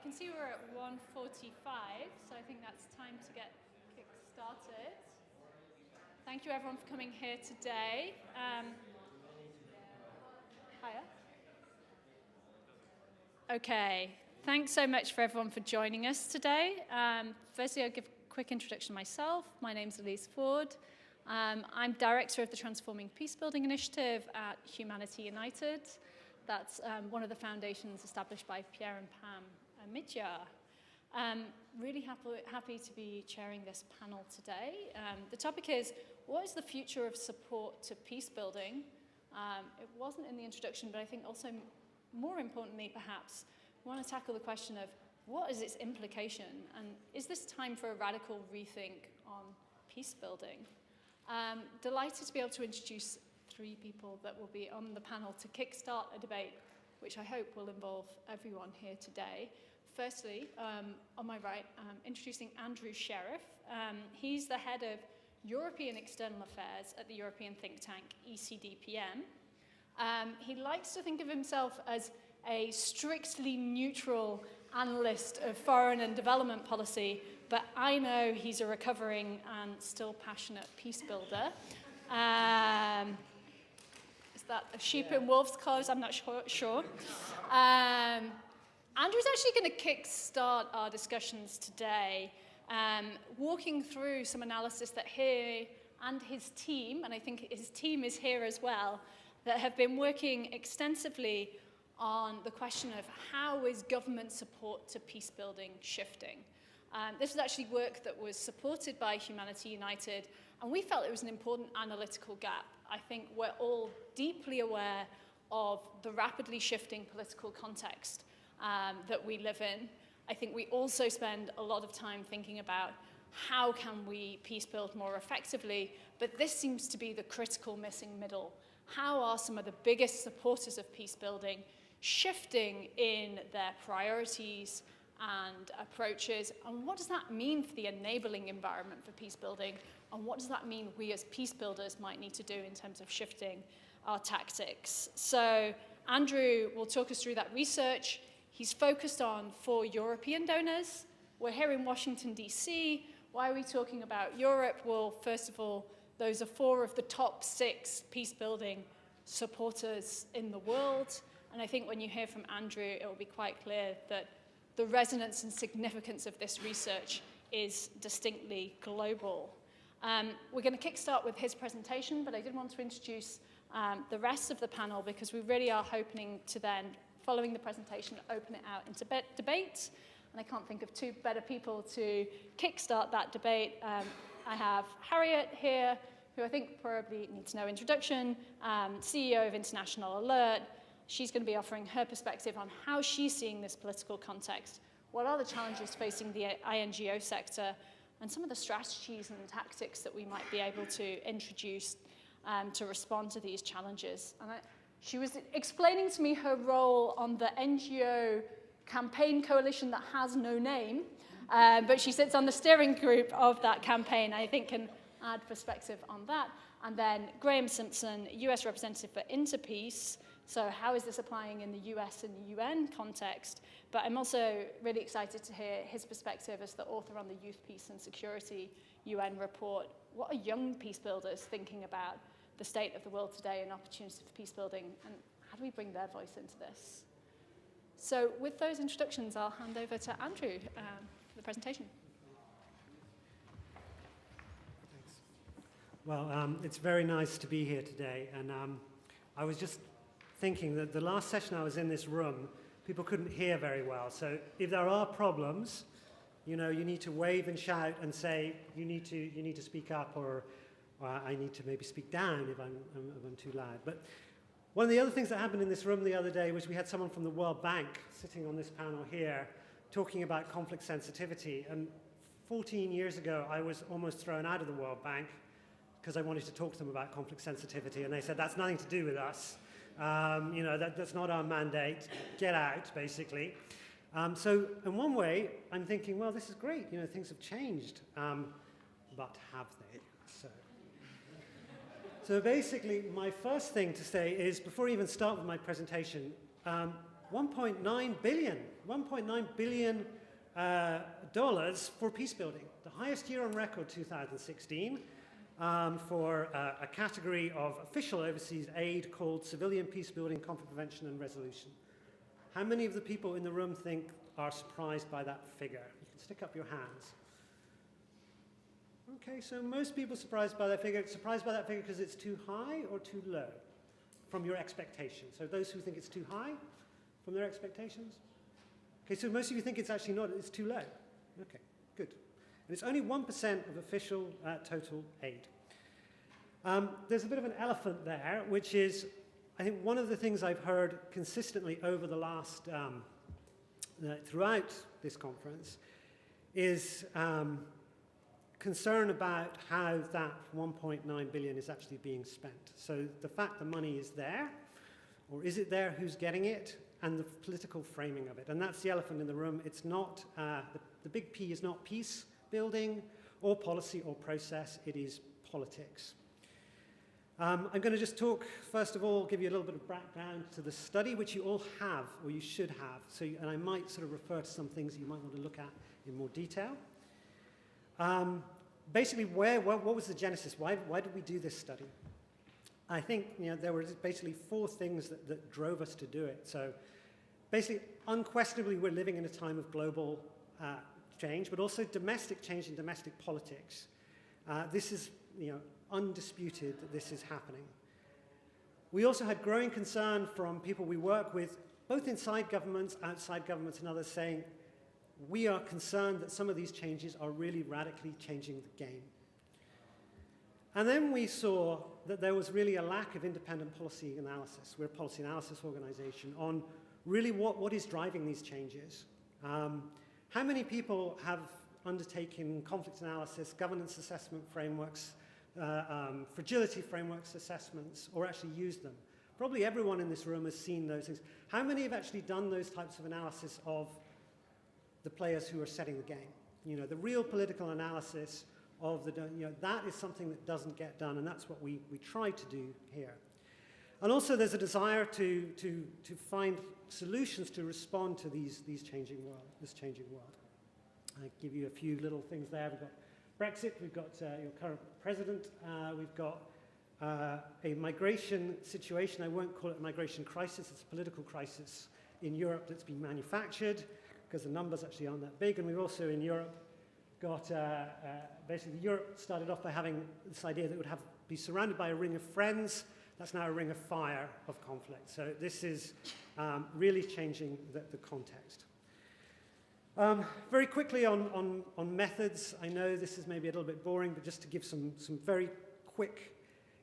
can see we're at 1:45, so I think that's time to get kick-started. Thank you everyone for coming here today. Hiya. Okay, thanks so much for everyone for joining us today. Firstly, I'll give a quick introduction to myself. My name's Elise Ford. I'm director of the Transforming Peacebuilding Initiative at Humanity United. That's one of the foundations established by Pierre and Pam Midjar. Really happy to be chairing this panel today. The topic is, what is the future of support to peacebuilding? It wasn't in the introduction, but I think also more importantly, perhaps, we want to tackle the question of what is its implication, and is this time for a radical rethink on peacebuilding? Delighted to be able to introduce three people that will be on the panel to kickstart a debate, which I hope will involve everyone here today. Firstly, on my right, introducing Andrew Sheriff. He's the head of European External Affairs at the European think tank ECDPM. He likes to think of himself as a strictly neutral analyst of foreign and development policy, but I know he's a recovering and still passionate peace builder. Is that a sheep in wolf's clothes? I'm not sure. Andrew's actually going to kickstart our discussions today, walking through some analysis that he and his team, and I think his team is here as well, that have been working extensively on the question of how is government support to peacebuilding shifting. This is actually work that was supported by Humanity United, and we felt it was an important analytical gap. I think we're all deeply aware of the rapidly shifting political context that we live in. I think we also spend a lot of time thinking about how can we peace build more effectively, but this seems to be the critical missing middle. How are some of the biggest supporters of peace building shifting in their priorities and approaches, and what does that mean for the enabling environment for peace building, and what does that mean we as peace builders might need to do in terms of shifting our tactics? So Andrew will talk us through that research. He's focused on 4 European donors. We're here in Washington, D.C. Why are we talking about Europe? Well, first of all, those are 4 of the top 6 peace-building supporters in the world. And I think when you hear from Andrew, it will be quite clear that the resonance and significance of this research is distinctly global. We're going to kickstart with his presentation, but I did want to introduce the rest of the panel because we really are hoping to then, following the presentation, open it out into debate. And I can't think of 2 better people to kickstart that debate. I have Harriet here, who I think probably needs no introduction, CEO of International Alert. She's going to be offering her perspective on how she's seeing this political context, what are the challenges facing the INGO sector, and some of the strategies and tactics that we might be able to introduce to respond to these challenges. And she was explaining to me her role on the NGO campaign coalition that has no name, but she sits on the steering group of that campaign, I think can add perspective on that. And then Graham Simpson, US representative for Interpeace. So how is this applying in the US and the UN context? But I'm also really excited to hear his perspective as the author on the Youth, Peace and Security UN report. What are young peace builders thinking about the state of the world today and opportunities for peace building, and how do we bring their voice into this? So with those introductions, I'll hand over to Andrew for the presentation. Thanks. Well, it's very nice to be here today, and I was just thinking that the last session I was in this room, people couldn't hear very well. So if there are problems, you know, you need to wave and shout and say you need to speak up, or I need to maybe speak down if I'm too loud. But one of the other things that happened in this room the other day was we had someone from the World Bank sitting on this panel here talking about conflict sensitivity. And 14 years ago, I was almost thrown out of the World Bank because I wanted to talk to them about conflict sensitivity. And they said, that's nothing to do with us. You know, that's not our mandate. Get out, basically. So in one way, I'm thinking, well, this is great. You know, things have changed. But have they? So basically, my first thing to say is, before I even start with my presentation, $1.9 billion dollars for peace building, the highest year on record, 2016, for a category of official overseas aid called civilian peace building, conflict prevention and resolution. How many of the people in the room are surprised by that figure? You can stick up your hands. Okay, so most people surprised by that figure because it's too high or too low from your expectations. So those who think it's too high from their expectations? Okay, so most of you think it's actually not, it's too low. Okay, good. And it's only 1% of official total aid. There's a bit of an elephant there, which is, I think one of the things I've heard consistently over the last, throughout this conference, is concern about how that 1.9 billion is actually being spent. So the fact the money is there, or is it there, who's getting it, and the political framing of it. And that's the elephant in the room. It's not, the big P is not peace building or policy or process, it is politics. I'm going to just talk, first of all, give you a little bit of background to the study, which you all have, or you should have. So, and I might sort of refer to some things you might want to look at in more detail. Basically, what was the genesis? Why did we do this study? I think there were basically four things that drove us to do it. So basically, unquestionably, we're living in a time of global change, but also domestic change in domestic politics. This is undisputed that this is happening. We also had growing concern from people we work with, both inside governments, outside governments, and others saying, we are concerned that some of these changes are really radically changing the game. And then we saw that there was really a lack of independent policy analysis. We're a policy analysis organization on really what is driving these changes. How many people have undertaken conflict analysis, governance assessment frameworks, fragility frameworks assessments, or actually used them? Probably everyone in this room has seen those things. How many have actually done those types of analysis of the players who are setting the game? The real political analysis of that is something that doesn't get done, and that's what we try to do here. And also there's a desire to find solutions to respond to this changing world. I give you a few little things there. We've got Brexit, we've got your current president, we've got a migration situation. I won't call it a migration crisis, it's a political crisis in Europe that's been manufactured because the numbers actually aren't that big. And we've also in Europe got, basically Europe started off by having this idea that it would be surrounded by a ring of friends. That's now a ring of fire of conflict. So this is really changing the context. Very quickly on methods. I know this is maybe a little bit boring, but just to give some very quick,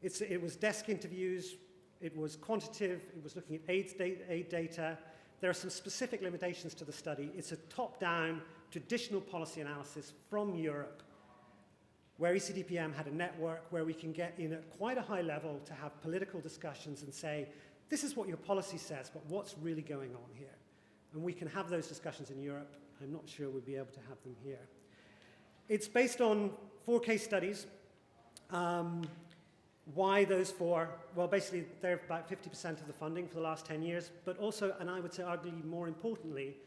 it was desk interviews, it was quantitative, it was looking at aid data. There are some specific limitations to the study. It's a top-down traditional policy analysis from Europe, where ECDPM had a network where we can get in at quite a high level to have political discussions and say, this is what your policy says, but what's really going on here? And we can have those discussions in Europe. I'm not sure we'll be able to have them here. It's based on 4 case studies. Why those 4? Well, basically, they're about 50% of the funding for the last 10 years, but also, and I would say arguably more importantly,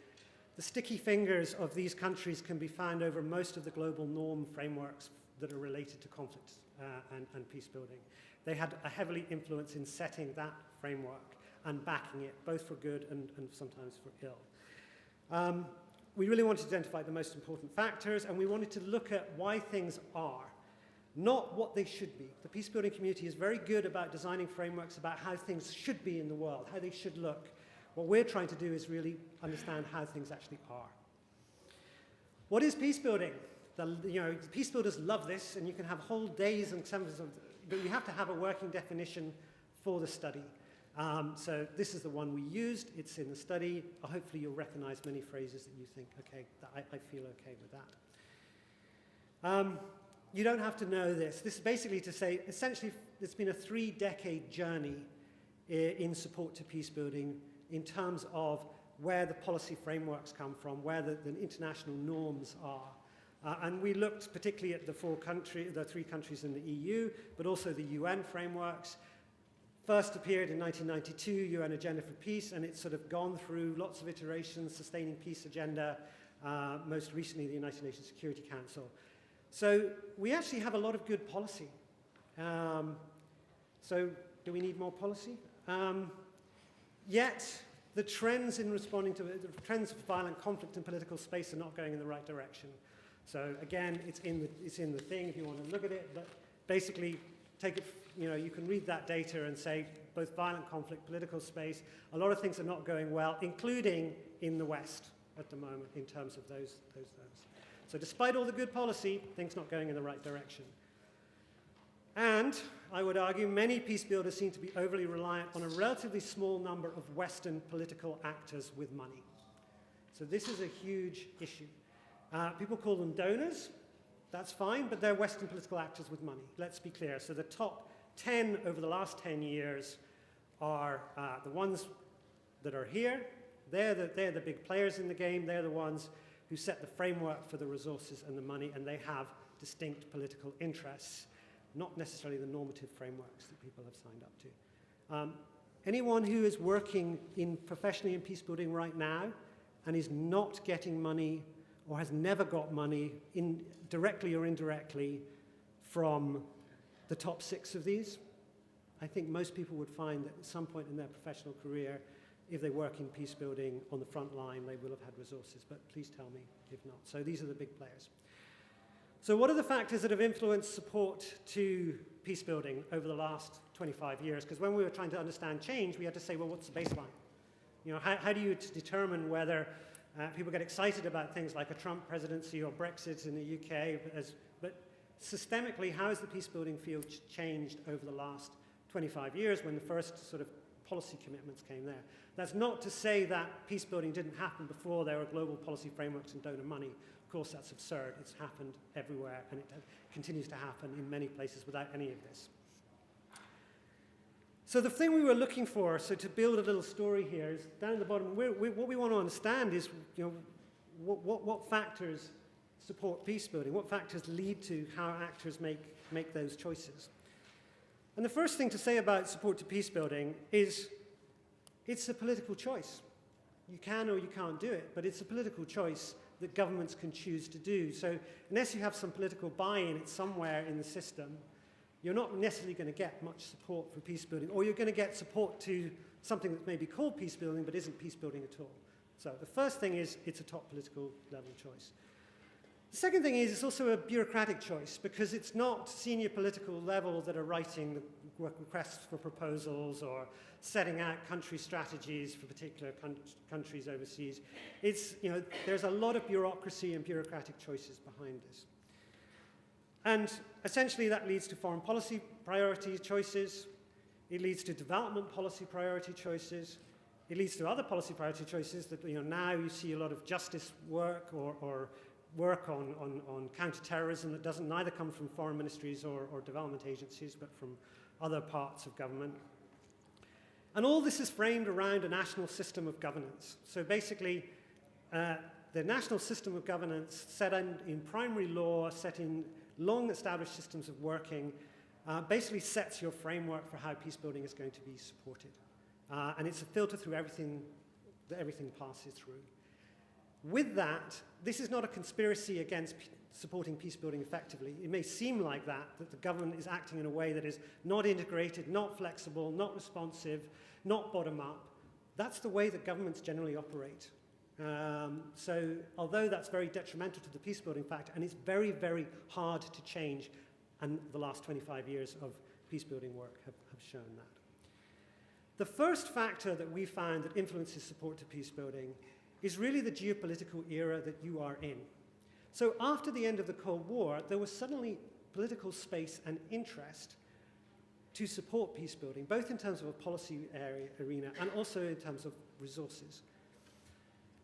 the sticky fingers of these countries can be found over most of the global norm frameworks that are related to conflict and peace building. They had a heavily influence in setting that framework and backing it, both for good and sometimes for ill. We really wanted to identify the most important factors, and we wanted to look at why things are, not what they should be. The peace-building community is very good about designing frameworks about how things should be in the world, how they should look. What we're trying to do is really understand how things actually are. What is peace-building? The peace builders love this, and you can have whole days and summers of, but you have to have a working definition for the study. So this is the one we used. It's in the study. Hopefully you'll recognize many phrases that you think, okay, I feel okay with that. You don't have to know this. This is basically to say, essentially, it's been a 3-decade journey in support to peace building in terms of where the policy frameworks come from, where the international norms are. And we looked particularly at the 3 countries in the EU, but also the UN frameworks. First appeared in 1992, UN Agenda for Peace, and it's sort of gone through lots of iterations, Sustaining Peace Agenda, most recently the United Nations Security Council. So we actually have a lot of good policy. So do we need more policy? Yet the trends in responding to the trends of violent conflict in political space are not going in the right direction. So again, it's in the thing if you want to look at it, but basically take it, you can read that data and say both violent conflict, political space, a lot of things are not going well, including in the West at the moment in terms of those. So despite all the good policy, things not going in the right direction. And I would argue many peace builders seem to be overly reliant on a relatively small number of Western political actors with money. So this is a huge issue. People call them donors. That's fine, but they're Western political actors with money. Let's be clear. So the top 10 over the last 10 years are the ones that are here. They're the big players in the game. They're the ones who set the framework for the resources and the money, and they have distinct political interests, not necessarily the normative frameworks that people have signed up to. Anyone who is working professionally in peace building right now and is not getting money or has never got money directly or indirectly from the top 6 of these, I think most people would find that at some point in their professional career, if they work in peace building on the front line, they will have had resources, but please tell me if not. So these are the big players. So what are the factors that have influenced support to peace building over the last 25 years? Because when we were trying to understand change, we had to say, well, what's the baseline? How do you determine whether people get excited about things like a Trump presidency or Brexit in the UK, but systemically, how has the peace building field changed over the last 25 years when the first sort of policy commitments came there? That's not to say that peace building didn't happen before there were global policy frameworks and donor money. Of course, that's absurd. It's happened everywhere, and it continues to happen in many places without any of this. So the thing we were looking for, so to build a little story here, is down at the bottom, what we want to understand is what factors support peace building, what factors lead to how actors make those choices. And the first thing to say about support to peace building is it's a political choice. You can or you can't do it, but it's a political choice that governments can choose to do. So unless you have some political buy-in, it's somewhere in the system, you're not necessarily going to get much support for peace building, or you're going to get support to something that may be called peace building but isn't peace building at all. So the first thing is it's a top political level choice. The second thing is it's also a bureaucratic choice, because it's not senior political level that are writing the requests for proposals or setting out country strategies for particular countries overseas. It's, there's a lot of bureaucracy and bureaucratic choices behind this. And essentially that leads to foreign policy priority choices. It leads to development policy priority choices. It leads to other policy priority choices that, now you see a lot of justice work or work on counter-terrorism that doesn't neither come from foreign ministries or development agencies, but from other parts of government. And all this is framed around a national system of governance. So basically, the national system of governance set in primary law, set in long-established systems of working, basically sets your framework for how peace building is going to be supported. And it's a filter through everything that everything passes through. With that, this is not a conspiracy against supporting peace building effectively. It may seem like that the government is acting in a way that is not integrated, not flexible, not responsive, not bottom-up. That's the way that governments generally operate. So although that's very detrimental to the peace building factor, and it's very, very hard to change, and the last 25 years of peace building work have shown that. The first factor that we found that influences support to peace building is really the geopolitical era that you are in. So after the end of the Cold War, there was suddenly political space and interest to support peace building, both in terms of a policy arena and also in terms of resources.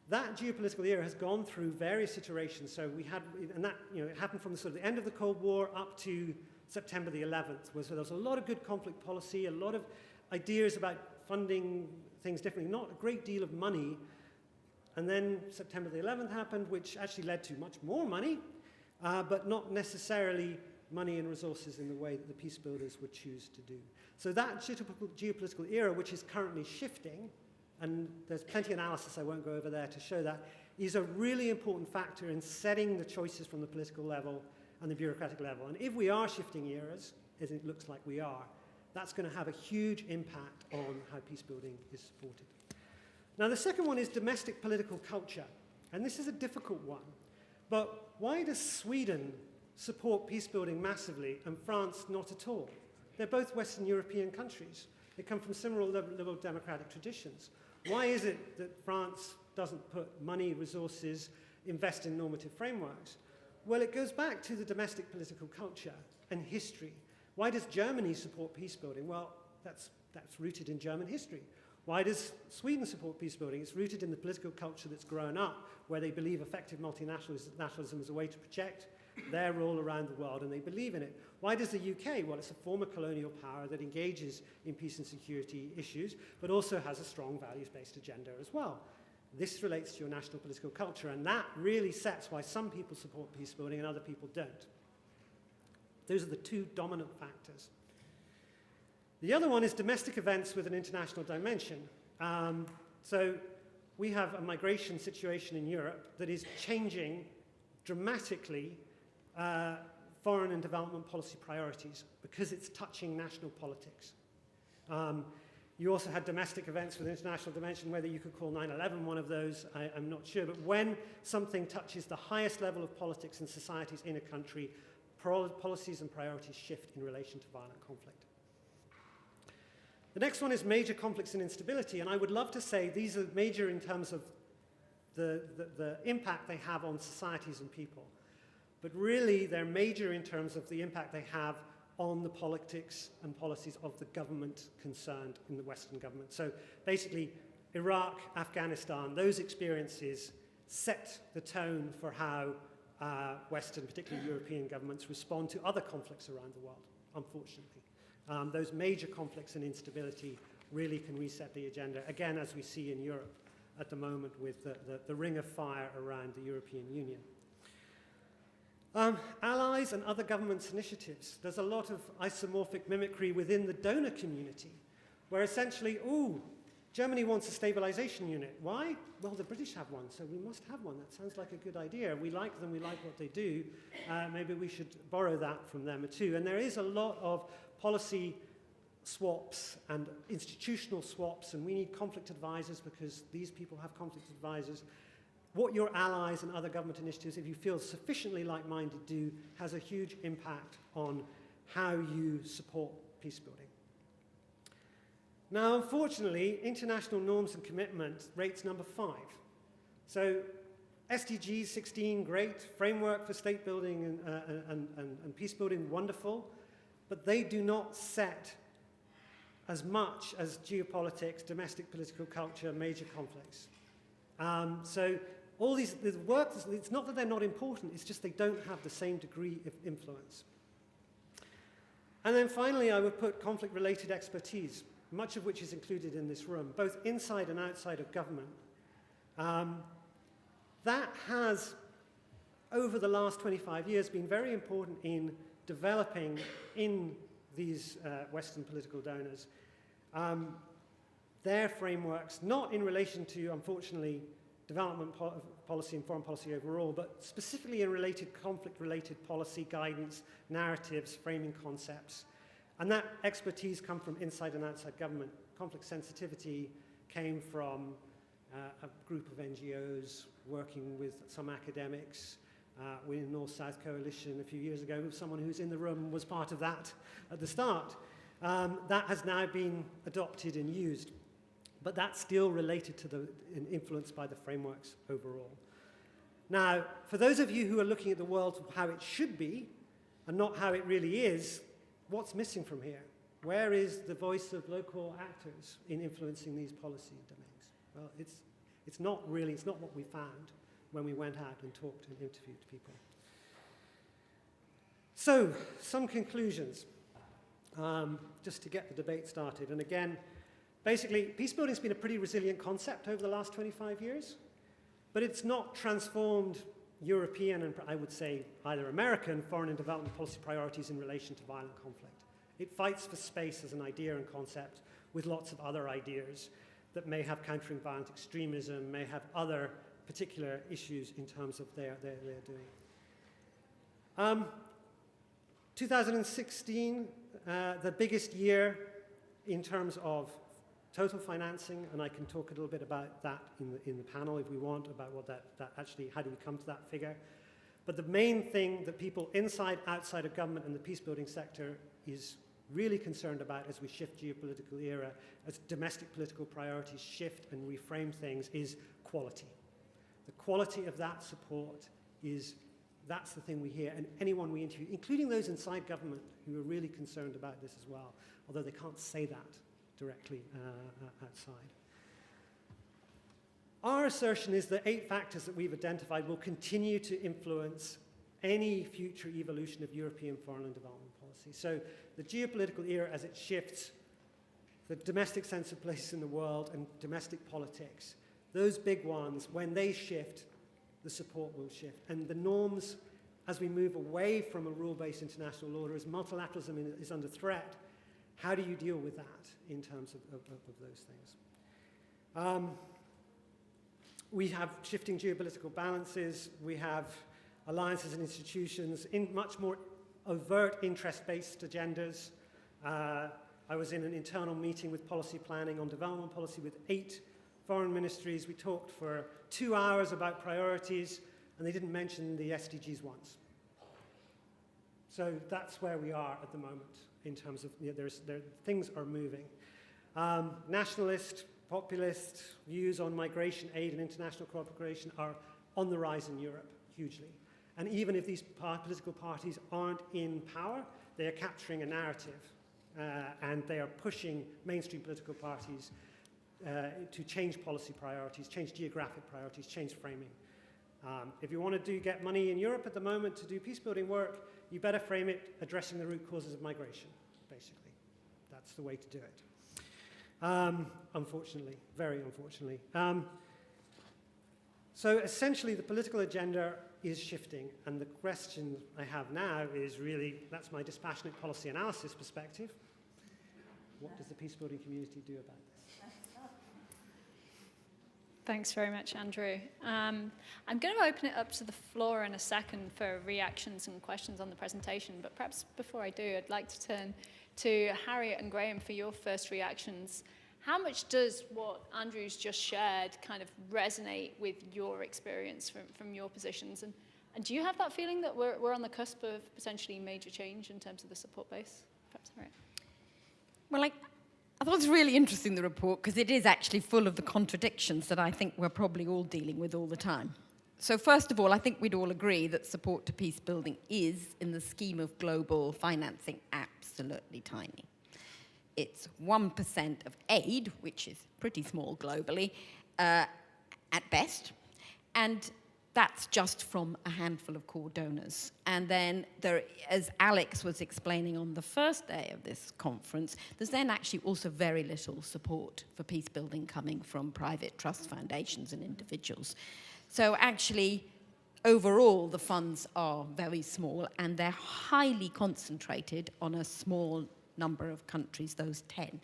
That geopolitical era has gone through various iterations. So we had, and that, it happened from the sort of the end of the Cold War up to September the 11th, where there was a lot of good conflict policy, a lot of ideas about funding things differently, not a great deal of money. And then September the 11th happened, which actually led to much more money, but not necessarily money and resources in the way that the peace builders would choose to do. So that geopolitical era, which is currently shifting, and there's plenty of analysis, I won't go over there to show that, is a really important factor in setting the choices from the political level and the bureaucratic level. And if we are shifting eras, as it looks like we are, that's going to have a huge impact on how peace building is supported. Now, the second one is domestic political culture. And this is a difficult one. But why does Sweden support peace building massively and France not at all? They're both Western European countries. They come from similar liberal democratic traditions. Why is it that France doesn't put money, resources, invest in normative frameworks? Well, it goes back to the domestic political culture and history. Why does Germany support peace building? Well, that's rooted in German history. Why does Sweden support peace building? It's rooted in the political culture that's grown up, where they believe effective multinationalism is a way to project their role around the world, and they believe in it. Why does the UK? Well, it's a former colonial power that engages in peace and security issues, but also has a strong values-based agenda as well. This relates to your national political culture, and that really sets why some people support peace building and other people don't. Those are the two dominant factors. The other one is domestic events with an international dimension. So we have a migration situation in Europe that is changing dramatically foreign and development policy priorities because it's touching national politics. You also had domestic events with an international dimension, whether you could call 9/11 one of those, I'm not sure. But when something touches the highest level of politics and societies in a country, policies and priorities shift in relation to violent conflict. The next one is major conflicts and instability, and I would love to say these are major in terms of the impact they have on societies and people. But really, they're major in terms of the impact they have on the politics and policies of the government concerned in the Western government. So basically, Iraq, Afghanistan, those experiences set the tone for how Western, particularly European governments, respond to other conflicts around the world, unfortunately. Those major conflicts and instability really can reset the agenda, again, as we see in Europe at the moment with the ring of fire around the European Union. Allies and other governments' initiatives. There's a lot of isomorphic mimicry within the donor community, where essentially, Germany wants a stabilisation unit. Why? Well, the British have one, so we must have one. That sounds like a good idea. We like them, we like what they do. Maybe we should borrow that from them too. And there is a lot of policy swaps and institutional swaps, and we need conflict advisors because these people have conflict advisors. What your allies and other government initiatives, if you feel sufficiently like-minded, do has a huge impact on how you support peace building. Now, unfortunately, international norms and commitment rates number 5. So SDGs 16, great. Framework for state building and peace building, wonderful. But they do not set as much as geopolitics, domestic political culture, major conflicts. So all these the work, it's not that they're not important, it's just they don't have the same degree of influence. And then finally, I would put conflict-related expertise, much of which is included in this room, both inside and outside of government. That has, over the last 25 years, been very important in developing in these Western political donors their frameworks, not in relation to, unfortunately, development policy and foreign policy overall, but specifically in conflict-related policy guidance, narratives, framing concepts. And that expertise comes from inside and outside government. Conflict sensitivity came from a group of NGOs working with some academics. We in North-South Coalition a few years ago, someone who's in the room was part of that at the start. That has now been adopted and used. But that's still related to and influenced by the frameworks overall. Now, for those of you who are looking at the world how it should be and not how it really is, what's missing from here? Where is the voice of local actors in influencing these policy domains? Well, it's not what we found when we went out and talked and interviewed people. So, some conclusions, just to get the debate started. And again, basically, peace building has been a pretty resilient concept over the last 25 years, but it's not transformed European and I would say either American foreign and development policy priorities in relation to violent conflict. It fights for space as an idea and concept with lots of other ideas that may have countering violent extremism, may have other particular issues in terms of their doing. 2016, the biggest year in terms of total financing, and I can talk a little bit about that in the panel if we want, about what that actually, how do we come to that figure. But the main thing that people inside, outside of government and the peace-building sector is really concerned about as we shift geopolitical era, as domestic political priorities shift and reframe things, is quality. The quality of that support that's the thing we hear, and anyone we interview, including those inside government who are really concerned about this as well, although they can't say that directly outside. Our assertion is that 8 factors that we've identified will continue to influence any future evolution of European foreign and development policy. So the geopolitical era as it shifts, the domestic sense of place in the world and domestic politics, those big ones, when they shift, the support will shift. And the norms, as we move away from a rule-based international order, as multilateralism is under threat, how do you deal with that in terms of those things? We have shifting geopolitical balances. We have alliances and institutions in much more overt interest-based agendas. I was in an internal meeting with policy planning on development policy with 8 foreign ministries. We talked for 2 hours about priorities, and they didn't mention the SDGs once. So that's where we are at the moment in terms of, things are moving. Nationalist, populist views on migration aid and international cooperation are on the rise in Europe hugely. And even if these political parties aren't in power, they are capturing a narrative and they are pushing mainstream political parties to change policy priorities, change geographic priorities, change framing. If you want to get money in Europe at the moment to do peace-building work, you better frame it addressing the root causes of migration, basically. That's the way to do it. Unfortunately, very unfortunately. So essentially, the political agenda is shifting, and the question I have now is really, that's my dispassionate policy analysis perspective. What does the peace-building community do about this? Thanks very much, Andrew. I'm going to open it up to the floor in a second for reactions and questions on the presentation, but perhaps before I do, I'd like to turn to Harriet and Graham for your first reactions. How much does what Andrew's just shared kind of resonate with your experience from your positions? And do you have that feeling that we're on the cusp of potentially major change in terms of the support base? Perhaps, Harriet. Well, I thought it was really interesting, the report, because it is actually full of the contradictions that I think we're probably all dealing with all the time. So first of all, I think we'd all agree that support to peace building is, in the scheme of global financing, absolutely tiny. It's 1% of aid, which is pretty small globally, at best, and that's just from a handful of core donors. And then there, as Alex was explaining on the first day of this conference, there's then actually also very little support for peace building coming from private trust foundations and individuals. So actually, overall, the funds are very small, and they're highly concentrated on a small number of countries, those 10.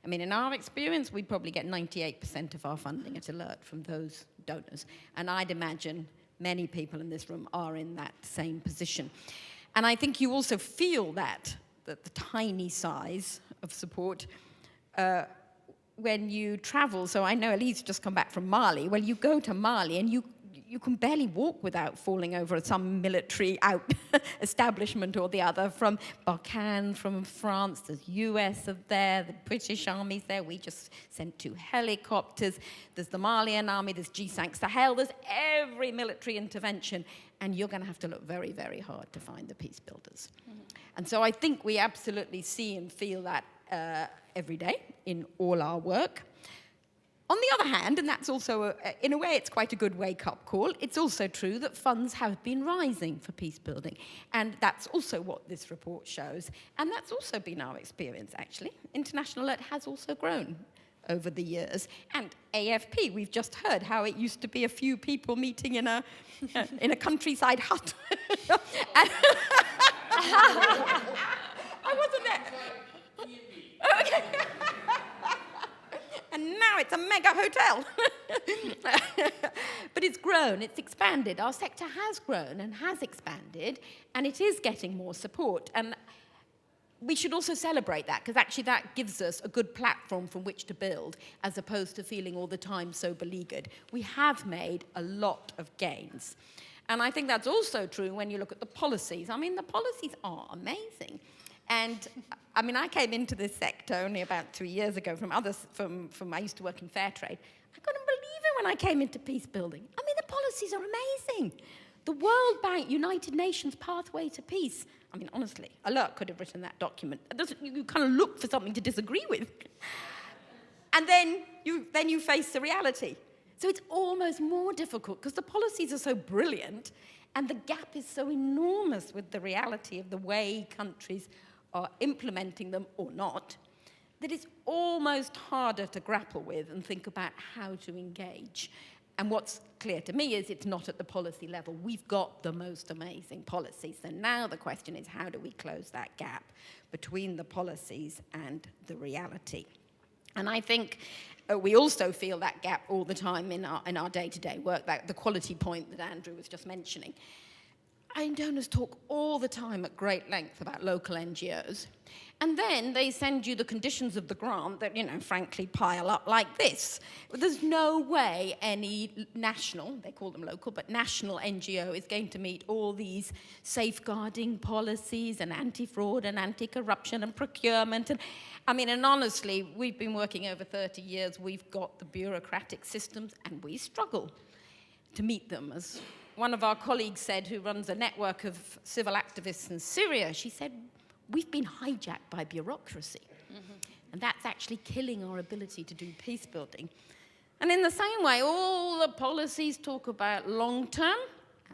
I mean, in our experience, we probably get 98% of our funding at alert from those donors. And I'd imagine many people in this room are in that same position. And I think you also feel that the tiny size of support when you travel. So I know Elise just come back from Mali. Well, you go to Mali and you can barely walk without falling over some military establishment or the other. From Barkhane, from France, the US are there, the British Army's there. We just sent 2 helicopters. There's the Malian army, there's G5 Sahel, there's every military intervention. And you're going to have to look very, very hard to find the peace builders. Mm-hmm. And so I think we absolutely see and feel that every day in all our work. On the other hand, and that's also, in a way, it's quite a good wake-up call, it's also true that funds have been rising for peace building. And that's also what this report shows. And that's also been our experience, actually. International alert has also grown over the years. And AFP, we've just heard how it used to be a few people meeting in a countryside hut. And I wasn't there. Okay. And now it's a mega hotel. But it's grown, it's expanded. Our sector has grown and has expanded, and it is getting more support. And we should also celebrate that, because actually that gives us a good platform from which to build, as opposed to feeling all the time so beleaguered. We have made a lot of gains. And I think that's also true when you look at the policies. I mean, the policies are amazing. And I mean, I came into this sector only about 3 years ago from I used to work in fair trade. I couldn't believe it when I came into peace building. I mean, the policies are amazing. The World Bank, United Nations Pathway to Peace. I mean, honestly, Alert could have written that document. You kind of look for something to disagree with. And then you face the reality. So it's almost more difficult because the policies are so brilliant and the gap is so enormous with the reality of the way countries are implementing them or not, that it's almost harder to grapple with and think about how to engage. And what's clear to me is it's not at the policy level. We've got the most amazing policies. So now the question is, how do we close that gap between the policies and the reality? And I think we also feel that gap all the time in our day-to-day work, the quality point that Andrew was just mentioning. Donors talk all the time at great length about local NGOs, and then they send you the conditions of the grant that, frankly, pile up like this. There's no way any national, they call them local, but national NGO is going to meet all these safeguarding policies and anti-fraud and anti-corruption and procurement. And honestly, we've been working over 30 years. We've got the bureaucratic systems, and we struggle to meet them. As one of our colleagues said, who runs a network of civil activists in Syria, she said, we've been hijacked by bureaucracy. Mm-hmm. And that's actually killing our ability to do peace building. And in the same way, all the policies talk about long-term,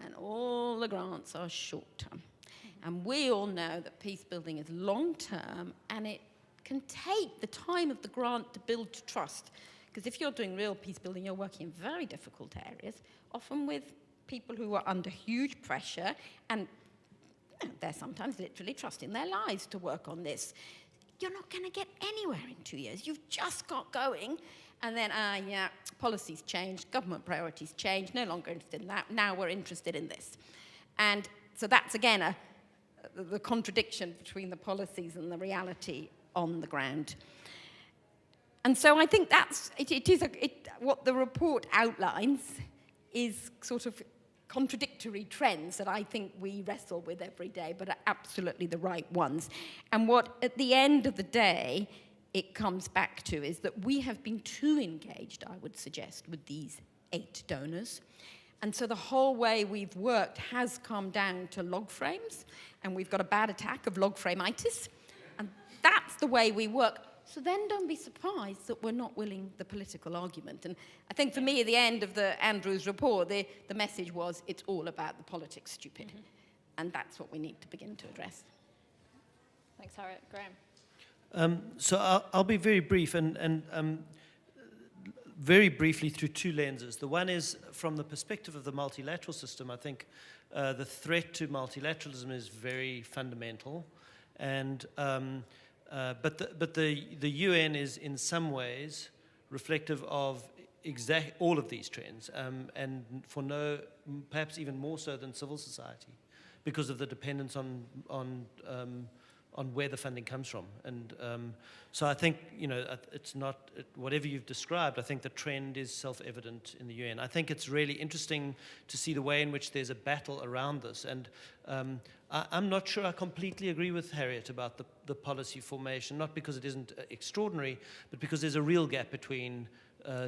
and all the grants are short-term. Mm-hmm. And we all know that peace building is long-term, and it can take the time of the grant to build trust. Because if you're doing real peace building, you're working in very difficult areas, often with people who are under huge pressure, and they're sometimes literally trusting their lives to work on this. You're not going to get anywhere in 2 years. You've just got going, and then, policies changed, government priorities changed, no longer interested in that, now we're interested in this. And so that's, again, the contradiction between the policies and the reality on the ground. And so I think that's, what the report outlines is sort of contradictory trends that I think we wrestle with every day, but are absolutely the right ones. And what, at the end of the day, it comes back to is that we have been too engaged, I would suggest, with these 8 donors. And so the whole way we've worked has come down to log frames, and we've got a bad attack of log frame-itis, and that's the way we work. So then don't be surprised that we're not willing the political argument. And I think for me, at the end of Andrew's report, the message was, it's all about the politics, stupid. Mm-hmm. And that's what we need to begin to address. Thanks, Harriet. Graham? So I'll be very brief, and very briefly through 2 lenses. The one is from the perspective of the multilateral system. I think the threat to multilateralism is very fundamental, and but the UN is in some ways reflective of all of these trends, and perhaps even more so than civil society, because of the dependence on where the funding comes from. And so I think, it's not, whatever you've described, I think the trend is self-evident in the UN. I think it's really interesting to see the way in which there's a battle around this. And I'm not sure I completely agree with Harriet about the policy formation, not because it isn't extraordinary, but because there's a real gap between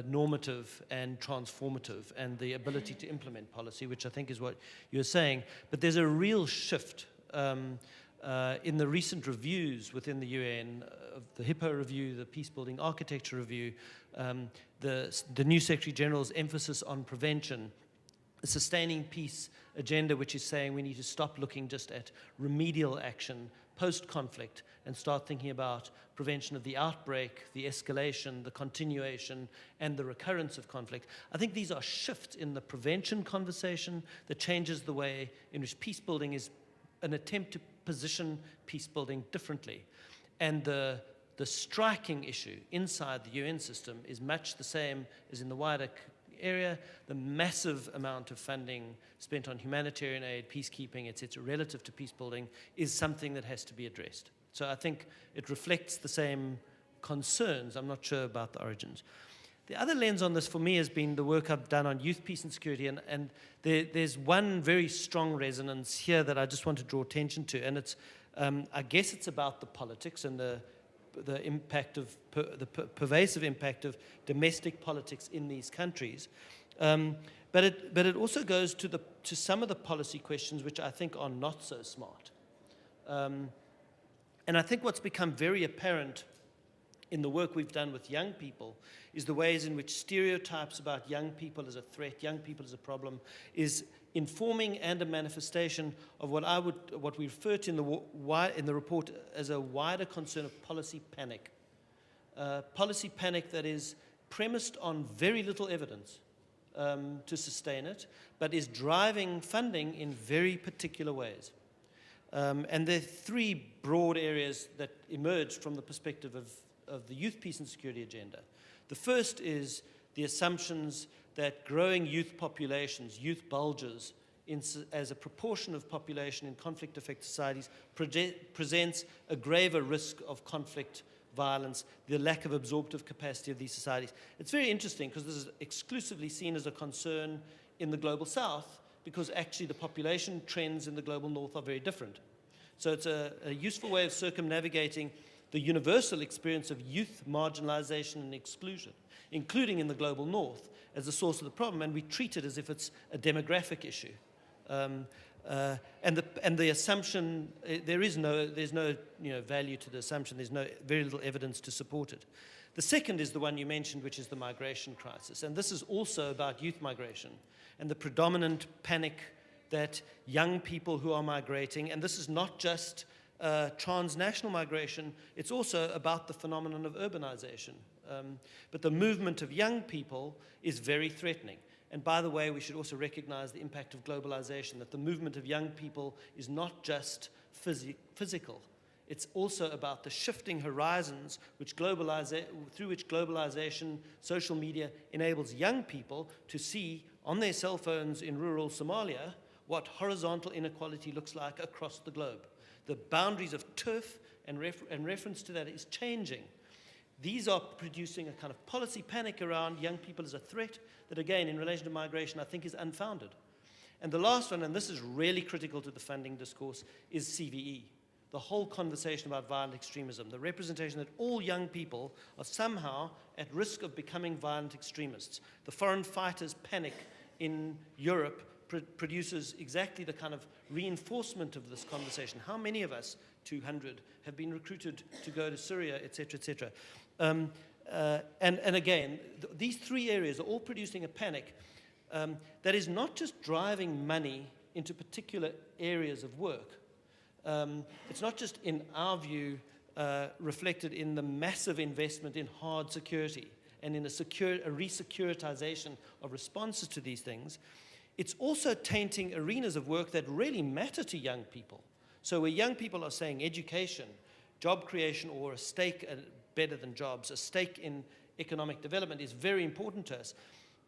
normative and transformative, and the ability to implement policy, which I think is what you're saying. But there's a real shift in the recent reviews within the UN, the Hippo review, the Peacebuilding Architecture review, the new Secretary General's emphasis on prevention, the Sustaining Peace agenda, which is saying we need to stop looking just at remedial action, post-conflict and start thinking about prevention of the outbreak, the escalation, the continuation, and the recurrence of conflict. I think these are shifts in the prevention conversation that changes the way in which peace building is an attempt to position peace building differently. And the striking issue inside the UN system is much the same as in the wider area. The massive amount of funding spent on humanitarian aid, peacekeeping, etc., relative to peace building is something that has to be addressed. So I think it reflects the same concerns. I'm not sure about the origins. The other lens on this for me has been the work I've done on youth, peace, and security, and there's one very strong resonance here that I just want to draw attention to, and it's, I guess it's about the politics and the impact of, the pervasive impact of domestic politics in these countries. But it also goes to some of the policy questions which I think are not so smart. And I think what's become very apparent in the work we've done with young people is the ways in which stereotypes about young people as a threat, young people as a problem, is informing and a manifestation of what we refer to in the report as a wider concern of policy panic. Policy panic that is premised on very little evidence to sustain it, but is driving funding in very particular ways. And there are three broad areas that emerged from the perspective of the youth, peace, and security agenda. The first is the assumptions that growing youth populations, youth bulges, as a proportion of population in conflict-affected societies presents a graver risk of conflict, violence, the lack of absorptive capacity of these societies. It's very interesting because this is exclusively seen as a concern in the global south, because actually the population trends in the global north are very different. So it's a useful way of circumnavigating the universal experience of youth marginalization and exclusion, including in the global north, as the source of the problem, and we treat it as if it's a demographic issue. And the assumption, there's no value to the assumption. There's very little evidence to support it. The second is the one you mentioned, which is the migration crisis, and this is also about youth migration and the predominant panic that young people who are migrating, and this is not just transnational migration, it's also about the phenomenon of urbanization. But the movement of young people is very threatening. And by the way, we should also recognize the impact of globalization, that the movement of young people is not just physical. It's also about the shifting horizons through which globalization, social media, enables young people to see on their cell phones in rural Somalia what horizontal inequality looks like across the globe. The boundaries of turf and reference to that is changing. These are producing a kind of policy panic around young people as a threat that, again, in relation to migration, I think is unfounded. And the last one, and this is really critical to the funding discourse, is CVE. The whole conversation about violent extremism, the representation that all young people are somehow at risk of becoming violent extremists. The foreign fighters' panic in Europe produces exactly the kind of reinforcement of this conversation. How many of us, 200, have been recruited to go to Syria, et cetera, et cetera? And again, these three areas are all producing a panic that is not just driving money into particular areas of work. It's not just, in our view, reflected in the massive investment in hard security and in a re-securitization of responses to these things. It's also tainting arenas of work that really matter to young people. So where young people are saying education, job creation, or a stake, better than jobs, a stake in economic development is very important to us.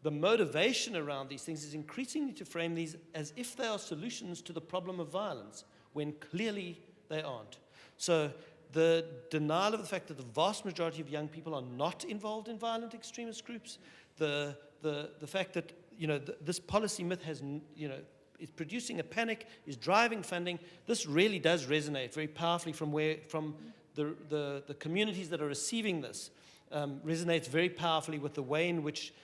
The motivation around these things is increasingly to frame these as if they are solutions to the problem of violence, when clearly they aren't. So the denial of the fact that the vast majority of young people are not involved in violent extremist groups, the fact that this policy myth has, is producing a panic, is driving funding. This really does resonate very powerfully from the communities that are receiving this. Resonates very powerfully with the way in which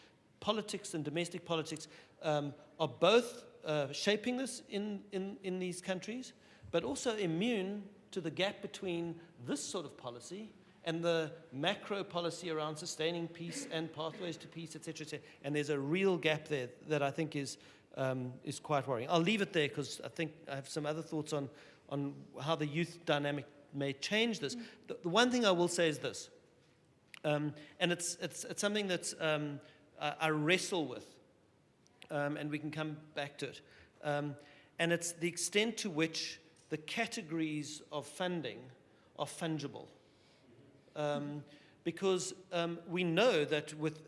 politics and domestic politics are both shaping this in these countries, but also immune to the gap between this sort of policy and the macro policy around sustaining peace and pathways to peace, et cetera, et cetera. And there's a real gap there that I think is quite worrying. I'll leave it there because I think I have some other thoughts on how the youth dynamic may change this. The one thing I will say is this, and it's something that I wrestle with, and we can come back to it. And it's the extent to which the categories of funding are fungible. Because we know that with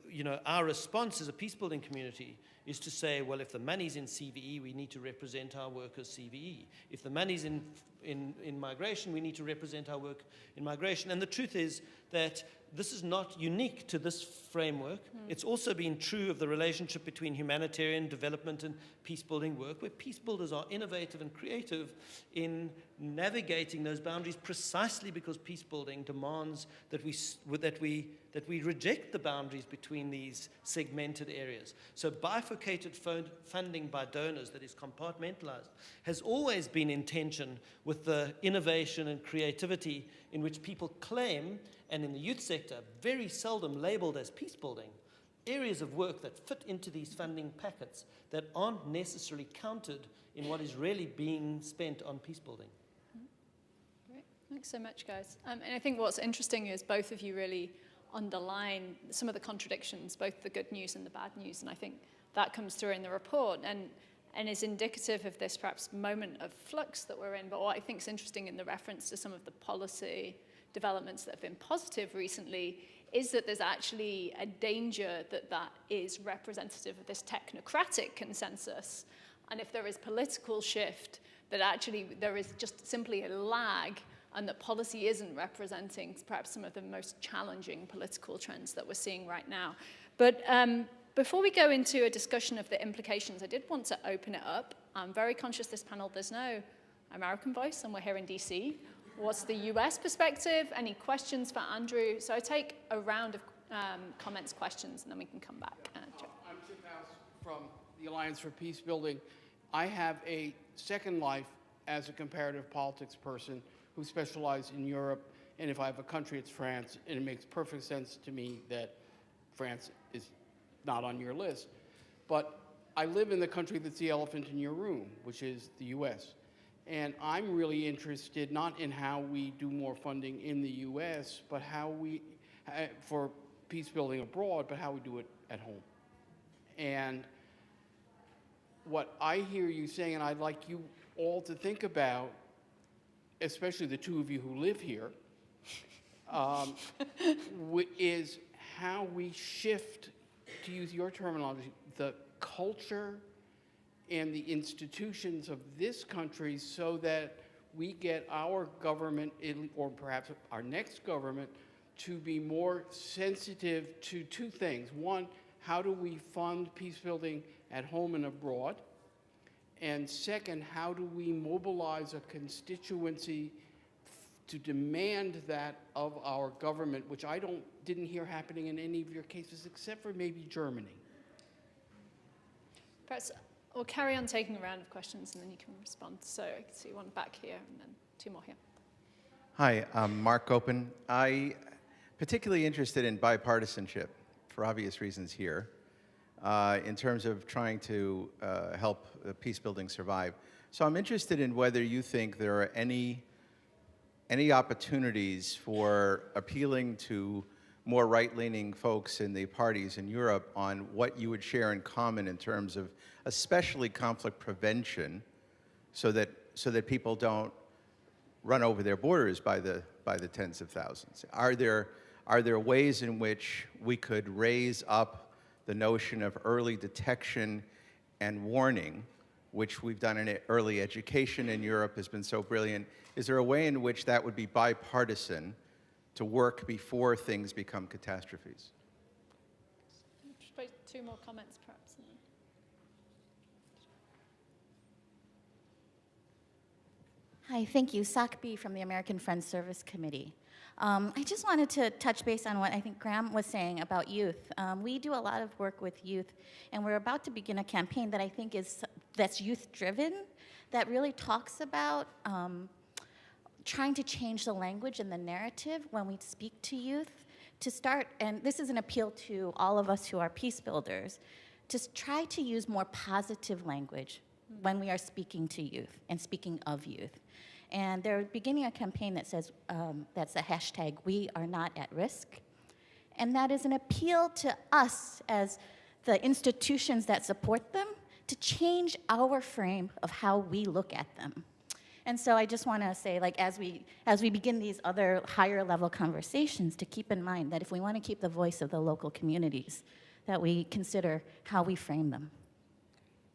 our response as a peacebuilding community is to say, well, if the money's in CVE, we need to represent our work as CVE. If the money's in migration, we need to represent our work in migration. And the truth is that this is not unique to this framework. It's also been true of the relationship between humanitarian development and peacebuilding work, where peacebuilders are innovative and creative in navigating those boundaries precisely because peacebuilding demands that we reject the boundaries between these segmented areas. So bifurcated funding by donors that is compartmentalized has always been in tension with the innovation and creativity in which people claim, and in the youth sector, very seldom labeled as peacebuilding, areas of work that fit into these funding packets that aren't necessarily counted in what is really being spent on peacebuilding. Great. Thanks so much, guys. And I think what's interesting is both of you really underline some of the contradictions, both the good news and the bad news, and I think that comes through in the report and is indicative of this perhaps moment of flux that we're in. But what I think is interesting in the reference to some of the policy developments that have been positive recently is that there's actually a danger that that is representative of this technocratic consensus. And if there is political shift, that actually there is just simply a lag and that policy isn't representing perhaps some of the most challenging political trends that we're seeing right now. But before we go into a discussion of the implications, I did want to open it up. I'm very conscious this panel, there's no American voice, and we're here in DC. What's the US perspective? Any questions for Andrew? So I take a round of comments, questions, and then we can come back. I'm Chip House from the Alliance for Peacebuilding. I have a second life as a comparative politics person who specializes in Europe, and if I have a country, it's France, and it makes perfect sense to me that France is not on your list. But I live in the country that's the elephant in your room, which is the US. And I'm really interested not in how we do more funding in the US, but how we, for peace building abroad, but how we do it at home. And what I hear you saying, and I'd like you all to think about, especially the two of you who live here, is how we shift, to use your terminology, the culture and the institutions of this country so that we get our government, or perhaps our next government, to be more sensitive to two things. One, how do we fund peace building at home and abroad? And second, how do we mobilize a constituency to demand that of our government, which I didn't hear happening in any of your cases, except for maybe Germany. Perhaps we'll carry on taking a round of questions and then you can respond. So I can see one back here and then two more here. Hi, I'm Mark Gopin. I'm particularly interested in bipartisanship for obvious reasons here in terms of trying to help peace building survive. So I'm interested in whether you think there are any opportunities for appealing to more right-leaning folks in the parties in Europe on what you would share in common in terms of especially conflict prevention so that people don't run over their borders by the tens of thousands. Are there ways in which we could raise up the notion of early detection and warning, which we've done in early education in Europe has been so brilliant? Is there a way in which that would be bipartisan to work before things become catastrophes? Just two more comments, perhaps. Hi, thank you. Sakbi from the American Friends Service Committee. I just wanted to touch base on what I think Graham was saying about youth. We do a lot of work with youth, and we're about to begin a campaign that I think that's youth-driven, that really talks about trying to change the language and the narrative when we speak to youth, to start, and this is an appeal to all of us who are peace builders, to try to use more positive language when we are speaking to youth and speaking of youth. And they're beginning a campaign that says, that's the hashtag, "We are not at risk." And that is an appeal to us as the institutions that support them to change our frame of how we look at them. And so I just want to say, like, as we begin these other higher level conversations, to keep in mind that if we want to keep the voice of the local communities, that we consider how we frame them.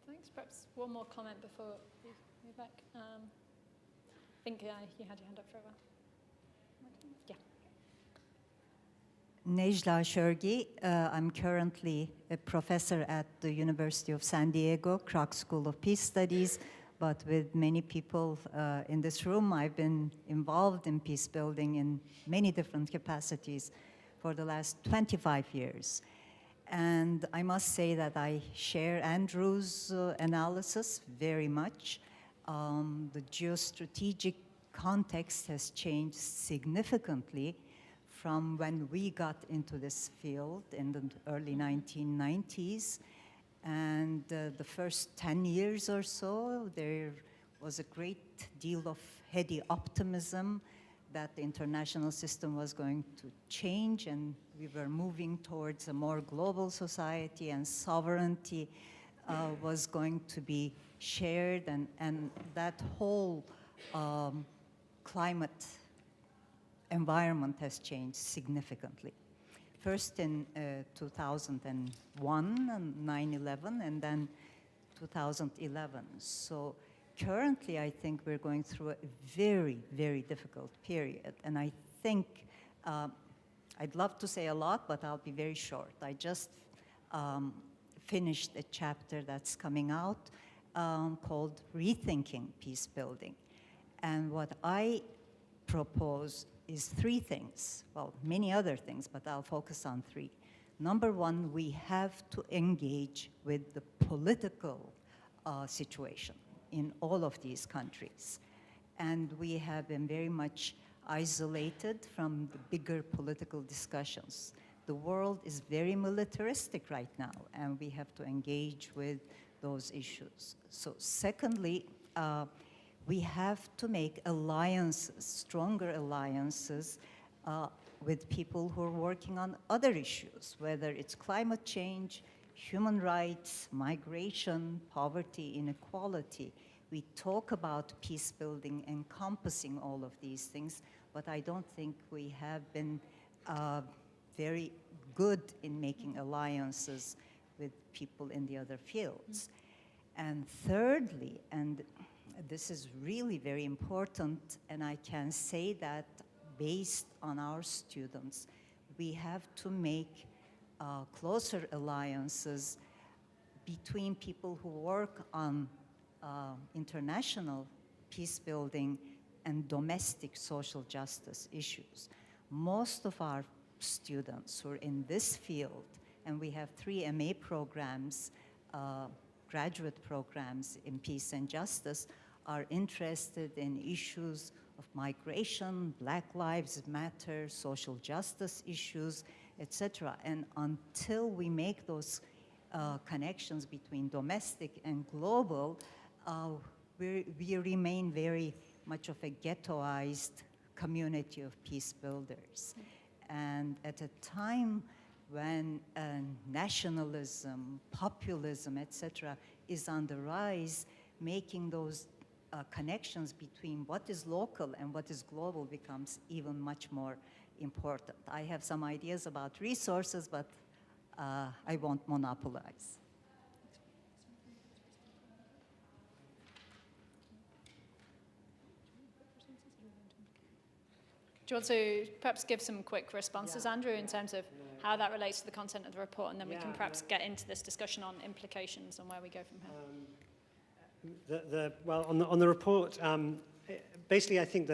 Thanks. Perhaps one more comment before you move back. I think you had your hand up for a while. Yeah. Nejla Shurgi. I'm currently a professor at the University of San Diego, Kroc School of Peace Studies, but with many people in this room, I've been involved in peace building in many different capacities for the last 25 years. And I must say that I share Andrew's analysis very much. The geostrategic context has changed significantly from when we got into this field in the early 1990s. And the first 10 years or so, there was a great deal of heady optimism that the international system was going to change and we were moving towards a more global society and sovereignty was going to be shared, and that whole climate environment has changed significantly. First in 2001 and 9/11, and then 2011. So currently, I think we're going through a very, very difficult period. And I think, I'd love to say a lot, but I'll be very short. I just finished a chapter that's coming out called Rethinking Peacebuilding. And what I propose is three things, well, many other things, but I'll focus on three. Number one, we have to engage with the political situation in all of these countries. And we have been very much isolated from the bigger political discussions. The world is very militaristic right now, and we have to engage with those issues. So secondly, we have to make alliances, stronger alliances with people who are working on other issues, whether it's climate change, human rights, migration, poverty, inequality. We talk about peace building encompassing all of these things, but I don't think we have been very good in making alliances with people in the other fields. And thirdly, and this is really very important, and I can say that based on our students, we have to make closer alliances between people who work on international peace building and domestic social justice issues. Most of our students who are in this field, and we have 3 MA programs, graduate programs in peace and justice, are interested in issues of migration, Black Lives Matter, social justice issues, etc. And until we make those connections between domestic and global, we remain very much of a ghettoized community of peace builders. And at a time when nationalism, populism, etc., is on the rise, making those connections between what is local and what is global becomes even much more important. I have some ideas about resources, but I won't monopolize. Do you want to perhaps give some quick responses, Andrew, in terms of how that relates to the content of the report, and then we can perhaps get into this discussion on implications and where we go from here? Well, on the report, basically I think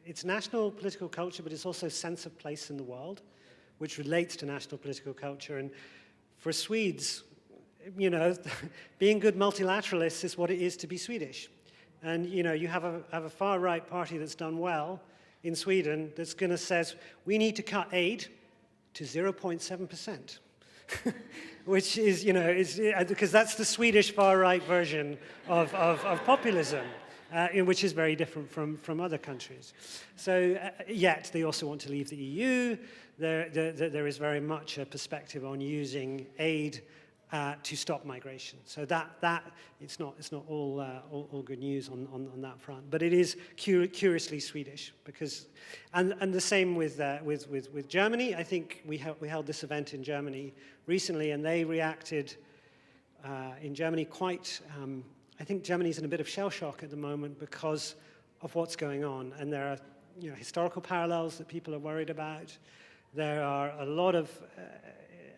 it's national political culture, but it's also sense of place in the world, which relates to national political culture. And for Swedes, you know, being good multilateralists is what it is to be Swedish. And, you know, you have a far-right party that's done well in Sweden that's going to says, we need to cut aid to 0.7%. Which is, you know, because that's the Swedish far-right version of populism. which is very different from other countries. So yet they also want to leave the EU. There is very much a perspective on using aid to stop migration. So that it's not all good news on that front. But it is curiously Swedish, because and the same with Germany. I think we held this event in Germany recently, and they reacted in Germany quite. I think Germany's in a bit of shell shock at the moment because of what's going on, and there are historical parallels that people are worried about. There are a lot of